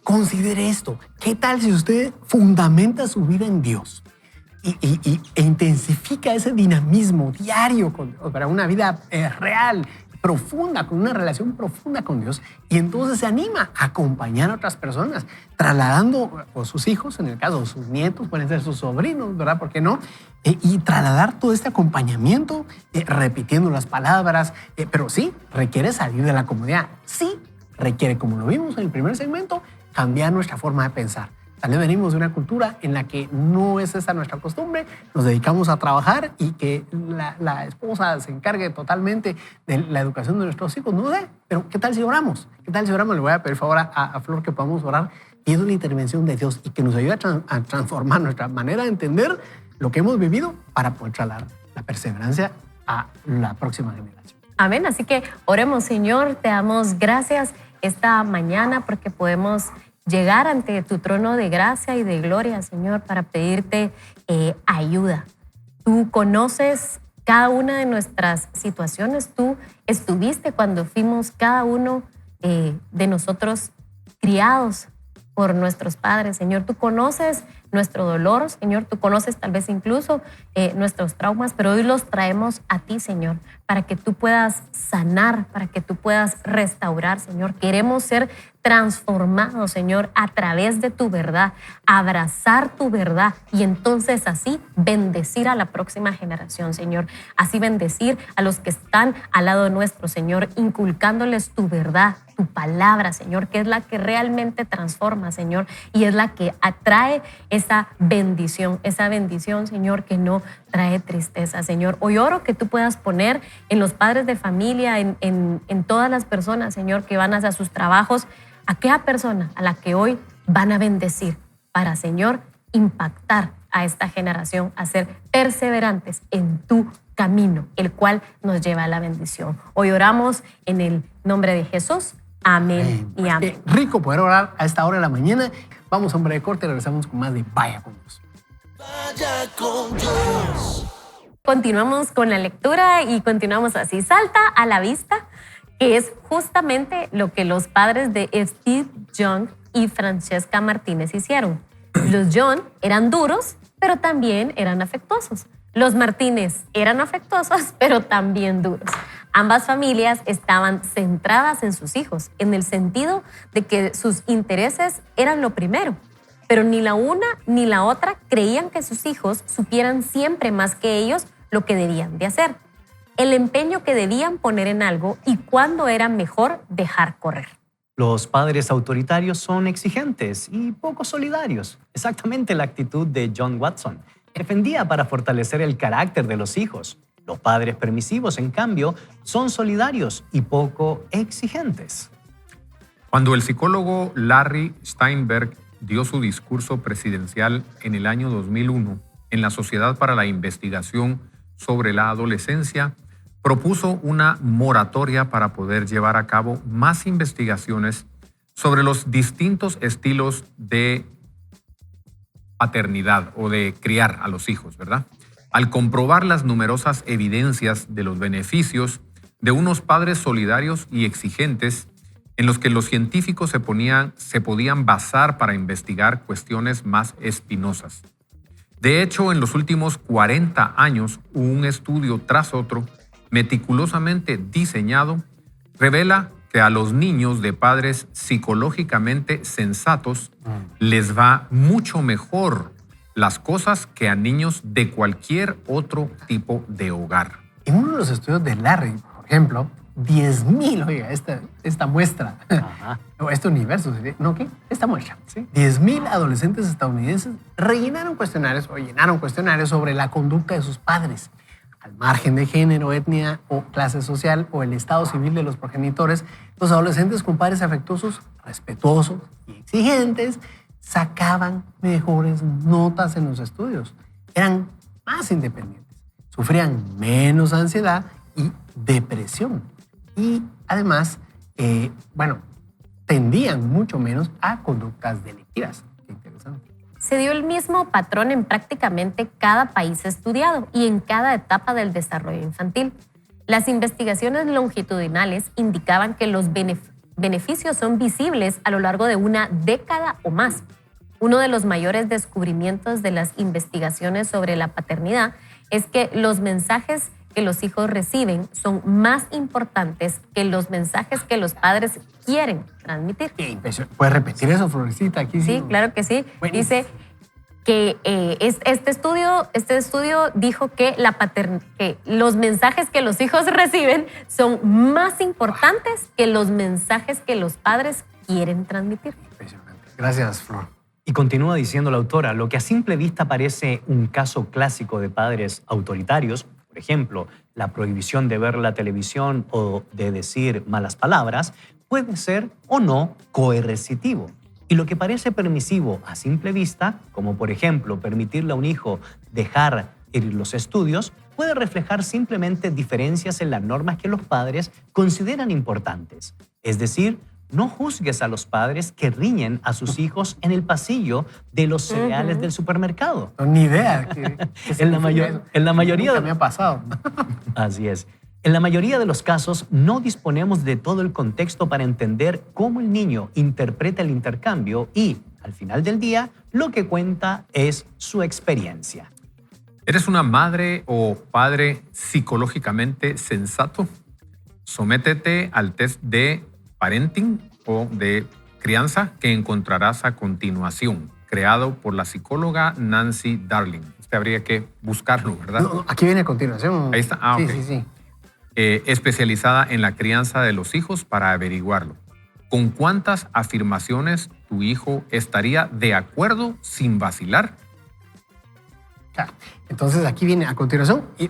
Speaker 5: Considere esto. ¿Qué tal si usted fundamenta su vida en Dios e intensifica ese dinamismo diario con Dios para una vida real, profunda, con una relación profunda con Dios, y entonces se anima a acompañar a otras personas, trasladando a sus hijos, en el caso de sus nietos, pueden ser sus sobrinos, ¿verdad? ¿Por qué no? Y trasladar todo este acompañamiento, repitiendo las palabras, pero sí, requiere salir de la comodidad, sí, requiere, como lo vimos en el primer segmento, cambiar nuestra forma de pensar. Tal vez venimos de una cultura en la que no es esa nuestra costumbre, nos dedicamos a trabajar y que la esposa se encargue totalmente de la educación de nuestros hijos. No sé, pero ¿qué tal si oramos? ¿Qué tal si oramos? Le voy a pedir favor a Flor que podamos orar pidiendo la intervención de Dios y que nos ayude a transformar nuestra manera de entender lo que hemos vivido para poder trasladar la perseverancia a la próxima generación.
Speaker 2: Amén. Así que oremos, Señor. Te damos gracias esta mañana porque podemos llegar ante tu trono de gracia y de gloria, Señor, para pedirte ayuda. Tú conoces cada una de nuestras situaciones. Tú estuviste cuando fuimos cada uno de nosotros criados por nuestros padres, Señor. Tú conoces nuestro dolor, Señor. Tú conoces tal vez incluso nuestros traumas, pero hoy los traemos a ti, Señor, para que tú puedas sanar, para que tú puedas restaurar, Señor. Queremos ser transformados, Señor, a través de tu verdad, abrazar tu verdad y entonces así bendecir a la próxima generación, Señor. Así bendecir a los que están al lado nuestro, Señor, inculcándoles tu verdad, tu palabra, Señor, que es la que realmente transforma, Señor, y es la que atrae esa bendición, Señor, que no trae tristeza, Señor. Hoy oro que tú puedas poner en los padres de familia, en todas las personas, Señor, que van hacia sus trabajos, aquella persona a la que hoy van a bendecir para, Señor, impactar a esta generación, a ser perseverantes en tu camino, el cual nos lleva a la bendición. Hoy oramos en el nombre de Jesús. Amén y amén.
Speaker 5: Qué rico poder orar a esta hora de la mañana. Vamos a un breve corte y regresamos con más de Vaya con Dios.
Speaker 6: Vaya con Dios.
Speaker 2: Continuamos con la lectura y continuamos así. Salta a la vista que es justamente lo que los padres de Steve Young y Francesca Martínez hicieron. Los Young eran duros, pero también eran afectuosos. Los Martínez eran afectuosos, pero también duros. Ambas familias estaban centradas en sus hijos, en el sentido de que sus intereses eran lo primero. Pero ni la una ni la otra creían que sus hijos supieran siempre más que ellos lo que debían de hacer, el empeño que debían poner en algo y cuándo era mejor dejar correr.
Speaker 3: Los padres autoritarios son exigentes y poco solidarios. Exactamente la actitud de John Watson. Defendía para fortalecer el carácter de los hijos. Los padres permisivos, en cambio, son solidarios y poco exigentes.
Speaker 4: Cuando el psicólogo Larry Steinberg dio su discurso presidencial en el año 2001 en la Sociedad para la Investigación sobre la Adolescencia, propuso una moratoria para poder llevar a cabo más investigaciones sobre los distintos estilos de paternidad o de criar a los hijos, ¿verdad? Al comprobar las numerosas evidencias de los beneficios de unos padres solidarios y exigentes en los que los científicos se podían basar para investigar cuestiones más espinosas. De hecho, en los últimos 40 años, un estudio tras otro, meticulosamente diseñado, revela que a los niños de padres psicológicamente sensatos les va mucho mejor las cosas que a niños de cualquier otro tipo de hogar.
Speaker 5: En uno de los estudios de Larry, por ejemplo, 10,000, oiga, esta muestra, o este universo, ¿no qué? Esta muestra.
Speaker 3: Sí.
Speaker 5: 10,000 adolescentes estadounidenses llenaron cuestionarios sobre la conducta de sus padres. Al margen de género, etnia o clase social o el estado civil de los progenitores, los adolescentes con padres afectuosos, respetuosos y exigentes sacaban mejores notas en los estudios. Eran más independientes, sufrían menos ansiedad y depresión. Y además, tendían mucho menos a conductas delictivas. Qué interesante.
Speaker 2: Se dio el mismo patrón en prácticamente cada país estudiado y en cada etapa del desarrollo infantil. Las investigaciones longitudinales indicaban que los beneficios son visibles a lo largo de una década o más. Uno de los mayores descubrimientos de las investigaciones sobre la paternidad es que los mensajes que los hijos reciben son más importantes que los mensajes que los padres quieren transmitir.
Speaker 5: Qué impresionante. ¿Puedes repetir eso, Florecita? Aquí
Speaker 2: Sí, claro que sí.
Speaker 5: Buenísimo.
Speaker 2: Dice que este estudio dijo que, que los mensajes que los hijos reciben son más importantes que los mensajes que los padres quieren transmitir.
Speaker 5: Impresionante. Gracias, Flor.
Speaker 3: Y continúa diciendo la autora, lo que a simple vista parece un caso clásico de padres autoritarios, por ejemplo, la prohibición de ver la televisión o de decir malas palabras, puede ser o no coercitivo. Y lo que parece permisivo a simple vista, como por ejemplo permitirle a un hijo dejar ir los estudios, puede reflejar simplemente diferencias en las normas que los padres consideran importantes. Es decir, no juzgues a los padres que riñen a sus hijos en el pasillo de los cereales del supermercado.
Speaker 5: No, ni idea.
Speaker 3: En la mayoría
Speaker 5: Nunca me ha pasado.
Speaker 3: Así es. En la mayoría de los casos no disponemos de todo el contexto para entender cómo el niño interpreta el intercambio y, al final del día, lo que cuenta es su experiencia.
Speaker 4: ¿Eres una madre o padre psicológicamente sensato? Sométete al test de parenting o de crianza que encontrarás a continuación, creado por la psicóloga Nancy Darling. Habría que buscarlo, ¿verdad?
Speaker 5: No, aquí viene a continuación.
Speaker 4: Ahí está. Ah,
Speaker 5: sí,
Speaker 4: ok.
Speaker 5: sí.
Speaker 4: Especializada en la crianza de los hijos para averiguarlo. ¿Con cuántas afirmaciones tu hijo estaría de acuerdo sin vacilar?
Speaker 5: Claro. Entonces aquí viene a continuación, y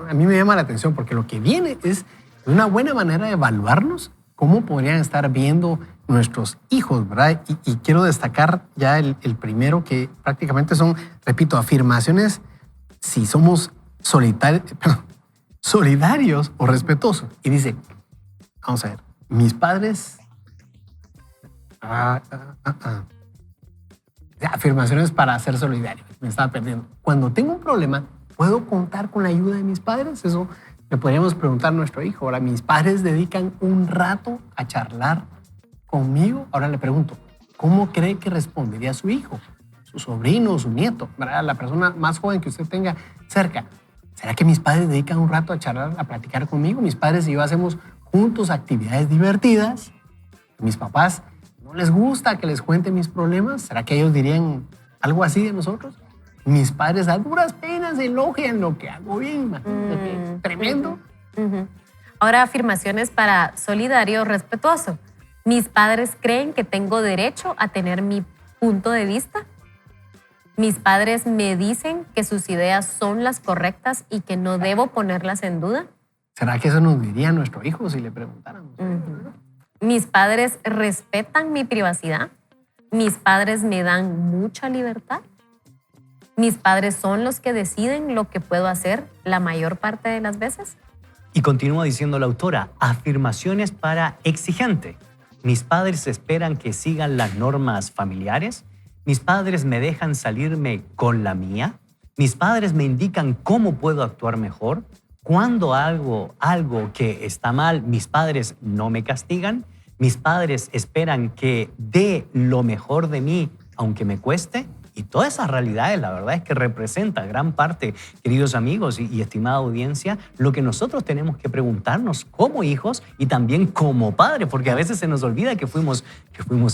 Speaker 5: a mí me llama la atención porque lo que viene es una buena manera de evaluarnos cómo podrían estar viendo nuestros hijos, ¿verdad? Y quiero destacar ya el primero, que prácticamente son, repito, afirmaciones si somos solidarios o respetuosos. Y dice, vamos a ver, mis padres... Afirmaciones para ser solidario. Me estaba perdiendo. Cuando tengo un problema, ¿puedo contar con la ayuda de mis padres? Eso le podríamos preguntar a nuestro hijo. Ahora, mis padres dedican un rato a charlar conmigo. Ahora le pregunto, ¿cómo cree que respondería su hijo, su sobrino, su nieto, ¿verdad? La persona más joven que usted tenga cerca? ¿Será que mis padres dedican un rato a charlar, a platicar conmigo? Mis padres y yo hacemos juntos actividades divertidas. Mis papás no les gusta que les cuente mis problemas. ¿Será que ellos dirían algo así de nosotros? Mis padres a duras penas elogian lo que hago bien. Imagínate, tremendo.
Speaker 2: Ahora, afirmaciones para solidario respetuoso. Mis padres creen que tengo derecho a tener mi punto de vista. Mis padres me dicen que sus ideas son las correctas y que no debo ponerlas en duda.
Speaker 5: ¿Será que eso nos diría nuestro hijo si le preguntáramos?
Speaker 2: Mis padres respetan mi privacidad. Mis padres me dan mucha libertad. Mis padres son los que deciden lo que puedo hacer la mayor parte de las veces.
Speaker 3: Y continúa diciendo la autora, afirmaciones para exigente. Mis padres esperan que sigan las normas familiares. Mis padres me dejan salirme con la mía. Mis padres me indican cómo puedo actuar mejor. Cuando hago algo que está mal, mis padres no me castigan. Mis padres esperan que dé lo mejor de mí, aunque me cueste. Y todas esas realidades, la verdad es que representa gran parte, queridos amigos y estimada audiencia, lo que nosotros tenemos que preguntarnos como hijos y también como padres, porque a veces se nos olvida que fuimos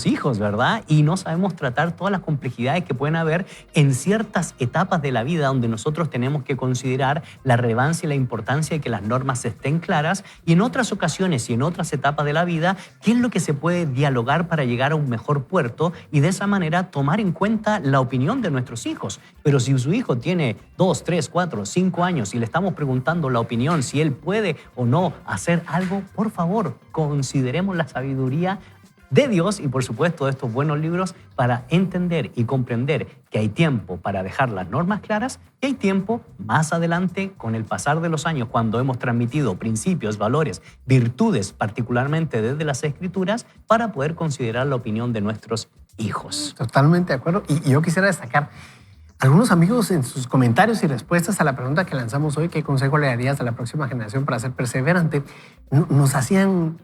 Speaker 3: hijos, ¿verdad? Y no sabemos tratar todas las complejidades que pueden haber en ciertas etapas de la vida donde nosotros tenemos que considerar la relevancia y la importancia de que las normas estén claras, y en otras ocasiones y en otras etapas de la vida, qué es lo que se puede dialogar para llegar a un mejor puerto y de esa manera tomar en cuenta la opinión de nuestros hijos. Pero si su hijo tiene 2, 3, 4, 5 años y le estamos preguntando la opinión, si él puede o no hacer algo, por favor, consideremos la sabiduría de Dios y por supuesto de estos buenos libros para entender y comprender que hay tiempo para dejar las normas claras y hay tiempo más adelante con el pasar de los años cuando hemos transmitido principios, valores, virtudes, particularmente desde las Escrituras, para poder considerar la opinión de nuestros hijos.
Speaker 5: Totalmente de acuerdo. Y yo quisiera destacar, Algunos amigos en sus comentarios y respuestas a la pregunta que lanzamos hoy, ¿qué consejo le darías a la próxima generación para ser perseverante? Nos atraían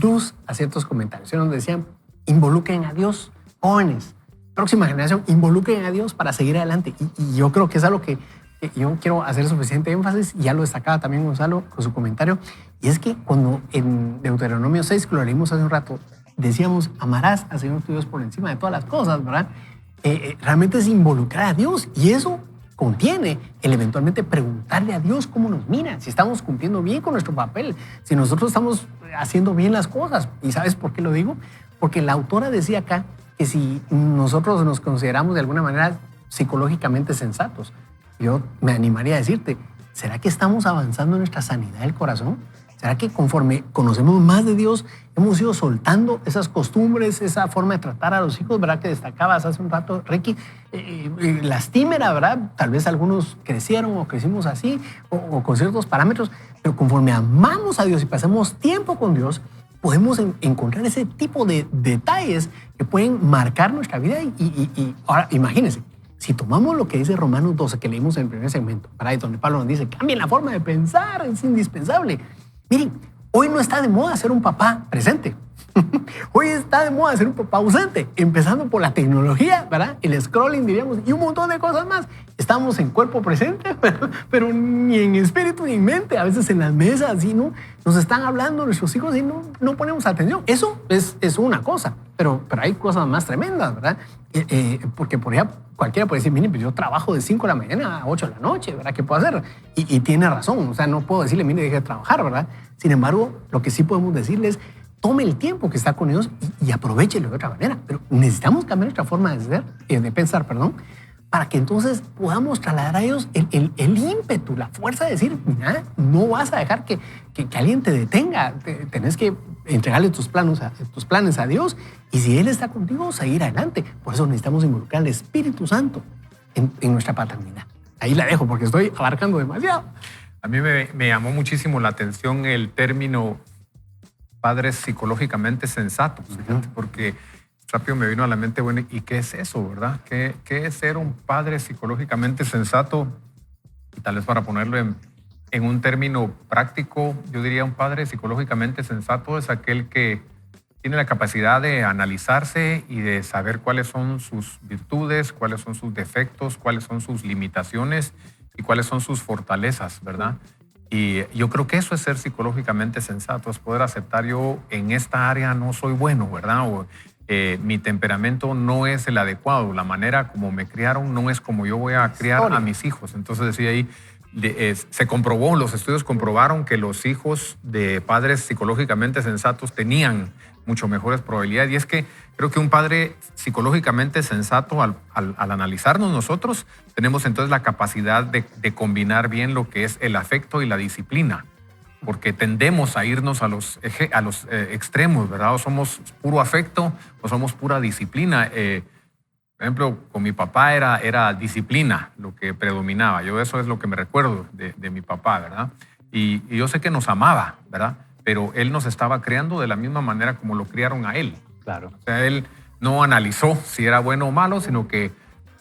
Speaker 5: luz a ciertos comentarios. Nos decían, involucren a Dios, jóvenes, próxima generación, involucren a Dios para seguir adelante. Y yo creo que es algo que yo quiero hacer suficiente énfasis, y ya lo destacaba también Gonzalo con su comentario, y es que cuando en Deuteronomio 6, que lo leímos hace un rato, decíamos, amarás al Señor tu Dios por encima de todas las cosas, ¿verdad? Realmente es involucrar a Dios, y eso contiene el eventualmente preguntarle a Dios cómo nos mira, si estamos cumpliendo bien con nuestro papel, si nosotros estamos haciendo bien las cosas. ¿Y sabes por qué lo digo? Porque la autora decía acá que si nosotros nos consideramos de alguna manera psicológicamente sensatos, yo me animaría a decirte, ¿será que estamos avanzando en nuestra sanidad del corazón? ¿Será que conforme conocemos más de Dios, hemos ido soltando esas costumbres, esa forma de tratar a los hijos, ¿verdad? Que destacabas hace un rato, Ricky, lastimera, ¿verdad? Tal vez algunos crecieron o crecimos así, o con ciertos parámetros, pero conforme amamos a Dios y pasamos tiempo con Dios, podemos encontrar ese tipo de detalles que pueden marcar nuestra vida. Y ahora, imagínense, si tomamos lo que dice Romanos 12, que leímos en el primer segmento, ¿verdad? Y donde Pablo nos dice, cambien la forma de pensar, es indispensable. Miren, hoy no está de moda ser un papá presente. Hoy está de moda ser un papá ausente, empezando por la tecnología, ¿verdad? El scrolling, diríamos, y un montón de cosas más. Estamos en cuerpo presente, pero ni en espíritu ni en mente. A veces en las mesas, ¿sí? ¿No? Nos están hablando nuestros hijos y no ponemos atención. Eso es una cosa, pero hay cosas más tremendas, ¿verdad? Porque, por ejemplo, cualquiera puede decir, mire, pues yo trabajo de 5 de la mañana a 8 de la noche, ¿verdad? ¿Qué puedo hacer? Y tiene razón, o sea, no puedo decirle, mire, deje de trabajar, ¿verdad? Sin embargo, lo que sí podemos decirle es, tome el tiempo que está con ellos y aprovechelo de otra manera. Pero necesitamos cambiar nuestra forma de pensar, para que entonces podamos trasladar a ellos el ímpetu, la fuerza de decir, mira, no vas a dejar que alguien te detenga. Tenés que entregarle tus planes a Dios, y si Él está contigo, seguir adelante. Por eso necesitamos involucrar al Espíritu Santo en nuestra paternidad. Ahí la dejo porque estoy abarcando demasiado.
Speaker 4: A mí me llamó muchísimo la atención el término padres psicológicamente sensatos, fíjate, porque rápido me vino a la mente, bueno, ¿y qué es eso, verdad? ¿Qué es ser un padre psicológicamente sensato? Y tal vez para ponerlo en un término práctico, yo diría un padre psicológicamente sensato es aquel que tiene la capacidad de analizarse y de saber cuáles son sus virtudes, cuáles son sus defectos, cuáles son sus limitaciones y cuáles son sus fortalezas, ¿verdad? Y yo creo que eso es ser psicológicamente sensato, es poder aceptar, yo en esta área no soy bueno, ¿verdad? O mi temperamento no es el adecuado, la manera como me criaron no es como yo voy a criar a mis hijos. Entonces decía ahí, se comprobó, los estudios comprobaron que los hijos de padres psicológicamente sensatos tenían mucho mejores probabilidades. Y es que creo que un padre psicológicamente sensato, al analizarnos nosotros, tenemos entonces la capacidad de combinar bien lo que es el afecto y la disciplina, porque tendemos a irnos a los extremos, ¿verdad? O somos puro afecto o somos pura disciplina. Por ejemplo, con mi papá era disciplina lo que predominaba. Yo eso es lo que me recuerdo de mi papá, ¿verdad? Y yo sé que nos amaba, ¿verdad? Pero él nos estaba criando de la misma manera como lo criaron a él.
Speaker 3: Claro.
Speaker 4: O sea, él no analizó si era bueno o malo, sino que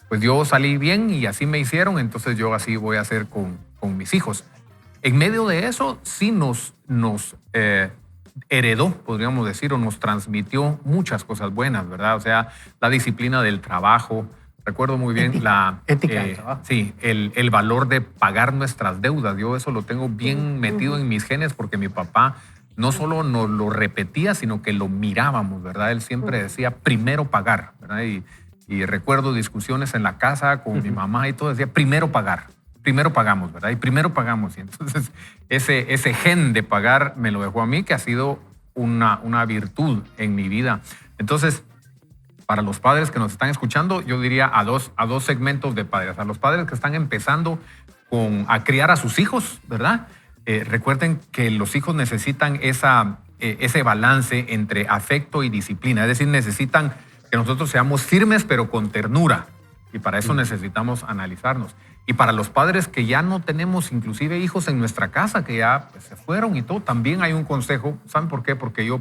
Speaker 4: pues yo salí bien y así me hicieron, entonces yo así voy a hacer con mis hijos. En medio de eso sí nos heredó, podríamos decir, o nos transmitió muchas cosas buenas, ¿verdad? O sea, la disciplina del trabajo. Recuerdo muy bien
Speaker 5: ética del trabajo.
Speaker 4: Sí, el valor de pagar nuestras deudas. Yo eso lo tengo bien metido en mis genes porque mi papá no solo nos lo repetía, sino que lo mirábamos, ¿verdad? Él siempre decía, primero pagar, ¿verdad? Y recuerdo discusiones en la casa con mi mamá y todo, decía, primero pagar. Primero pagamos, ¿verdad? Y primero pagamos. Y entonces ese gen de pagar me lo dejó a mí, que ha sido una virtud en mi vida. Entonces, para los padres que nos están escuchando, yo diría a dos segmentos de padres. A los padres que están empezando a criar a sus hijos, ¿verdad? Recuerden que los hijos necesitan ese balance entre afecto y disciplina. Es decir, necesitan que nosotros seamos firmes, pero con ternura. Y para eso necesitamos analizarnos. Y para los padres que ya no tenemos inclusive hijos en nuestra casa, que ya pues, se fueron y todo, también hay un consejo. ¿Saben por qué? Porque yo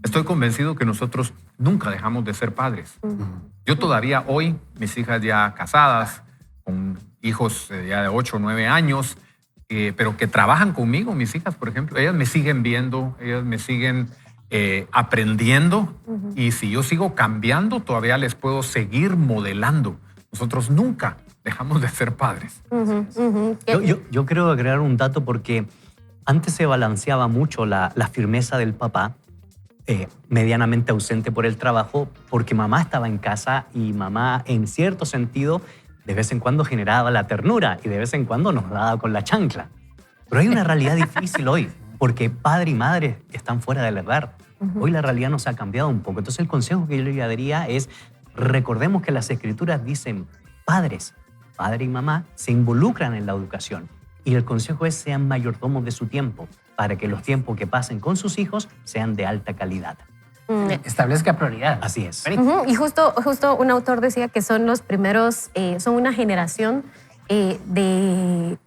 Speaker 4: Estoy convencido que nosotros nunca dejamos de ser padres. Yo todavía hoy, mis hijas ya casadas, con hijos ya de 8 o 9 años, pero que trabajan conmigo, mis hijas, por ejemplo, ellas me siguen viendo, ellas me siguen aprendiendo, y si yo sigo cambiando, todavía les puedo seguir modelando. Nosotros nunca dejamos de ser padres.
Speaker 3: Yo quiero agregar un dato porque antes se balanceaba mucho la firmeza del papá, medianamente ausente por el trabajo, porque mamá estaba en casa y mamá, en cierto sentido, de vez en cuando generaba la ternura y de vez en cuando nos daba con la chancla. Pero hay una realidad difícil hoy, porque padre y madre están fuera del hogar. Hoy la realidad nos ha cambiado un poco. Entonces el consejo que yo le daría es, recordemos que las Escrituras dicen, padre y mamá se involucran en la educación. Y el consejo es, sean mayordomos de su tiempo, para que los tiempos que pasen con sus hijos sean de alta calidad.
Speaker 5: Establezca prioridad.
Speaker 3: Así es.
Speaker 2: Y justo un autor decía que son los primeros, son una generación de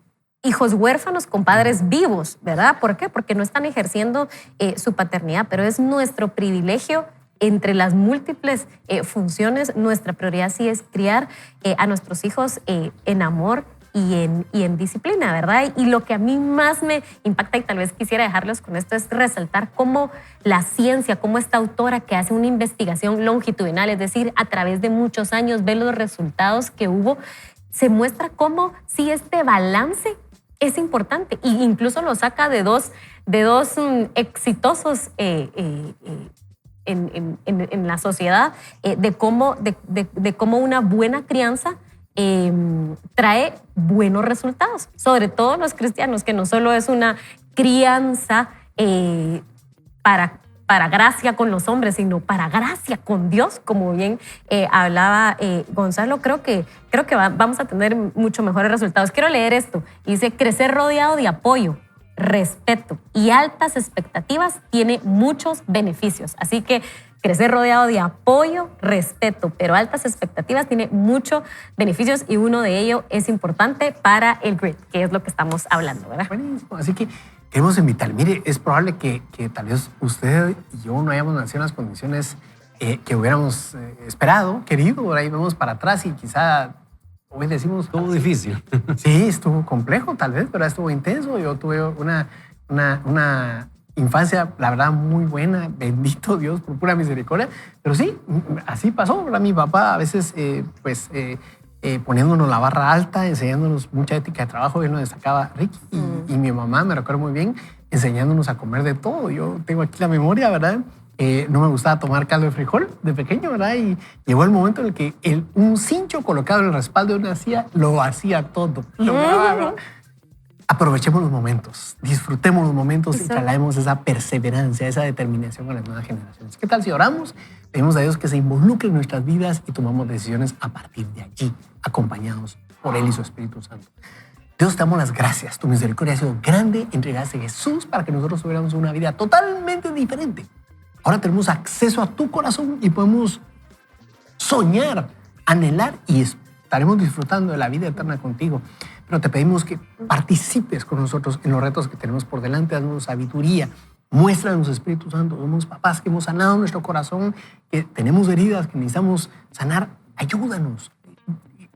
Speaker 2: hijos huérfanos con padres vivos, ¿verdad? ¿Por qué? Porque no están ejerciendo su paternidad, pero es nuestro privilegio. Entre las múltiples funciones, nuestra prioridad sí es criar a nuestros hijos en amor y en disciplina, ¿verdad? Y lo que a mí más me impacta, y tal vez quisiera dejarlos con esto, es resaltar cómo la ciencia, cómo esta autora que hace una investigación longitudinal, es decir, a través de muchos años, ve los resultados que hubo, se muestra cómo sí este balance es importante, e incluso lo saca de dos exitosos en la sociedad, de cómo una buena crianza trae buenos resultados, sobre todo los cristianos, que no solo es una crianza para gracia con los hombres, sino para gracia con Dios, como bien hablaba Gonzalo. Creo que vamos a tener mucho mejores resultados. Quiero leer esto. Dice, crecer rodeado de apoyo, respeto y altas expectativas tiene muchos beneficios. Así que crecer rodeado de apoyo, respeto, pero altas expectativas tiene muchos beneficios, y uno de ellos es importante para el grit, que es lo que estamos hablando, ¿verdad?
Speaker 5: Buenísimo. Así que queremos invitar. Mire, es probable que tal vez usted y yo no hayamos nacido en las condiciones que hubiéramos esperado, querido. Por ahí vemos para atrás y quizá hoy decimos...
Speaker 3: Estuvo difícil.
Speaker 5: Sí, estuvo complejo tal vez, pero estuvo intenso. Yo tuve una infancia, la verdad, muy buena. Bendito Dios por pura misericordia. Pero sí, así pasó, ¿verdad? Mi papá a veces, poniéndonos la barra alta, enseñándonos mucha ética de trabajo. Él nos destacaba, Ricky. Y mi mamá, me recuerdo muy bien, enseñándonos a comer de todo. Yo tengo aquí la memoria, ¿verdad? No me gustaba tomar caldo de frijol de pequeño, ¿verdad? Y llegó el momento en el que un cincho colocado en el respaldo de una silla lo hacía todo. Aprovechemos los momentos, disfrutemos los momentos. Exacto. Y traemos esa perseverancia, esa determinación a las nuevas generaciones. ¿Qué tal si oramos? Pedimos a Dios que se involucre en nuestras vidas y tomamos decisiones a partir de allí, acompañados por Él y su Espíritu Santo. Dios, te damos las gracias. Tu misericordia ha sido grande. Entregaste a Jesús para que nosotros tuviéramos una vida totalmente diferente. Ahora tenemos acceso a tu corazón y podemos soñar, anhelar, y estaremos disfrutando de la vida eterna contigo. Pero te pedimos que participes con nosotros en los retos que tenemos por delante. Danos sabiduría, muéstranos, Espíritu Santo. Somos papás que hemos sanado nuestro corazón, que tenemos heridas que necesitamos sanar. Ayúdanos,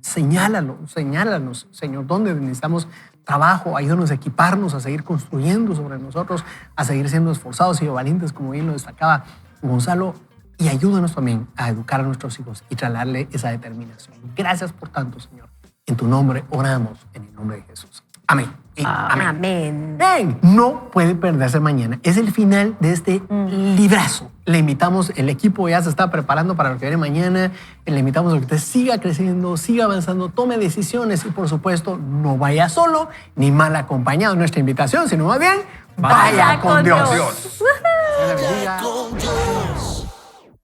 Speaker 5: señálanos, Señor, dónde necesitamos trabajo. Ayúdanos a equiparnos, a seguir construyendo sobre nosotros, a seguir siendo esforzados y valientes, como bien lo destacaba Gonzalo. Y ayúdanos también a educar a nuestros hijos y trasladarle esa determinación. Gracias por tanto, Señor. En tu nombre oramos, en el nombre de Jesús. Amén.
Speaker 2: Amén.
Speaker 5: Amén. No puede perderse mañana. Es el final de este librazo. Le invitamos, el equipo ya se está preparando para lo que viene mañana. Le invitamos a que usted siga creciendo, siga avanzando, tome decisiones y, por supuesto, no vaya solo ni mal acompañado. Nuestra invitación, sino más bien, vaya con Dios.
Speaker 6: Vaya con Dios.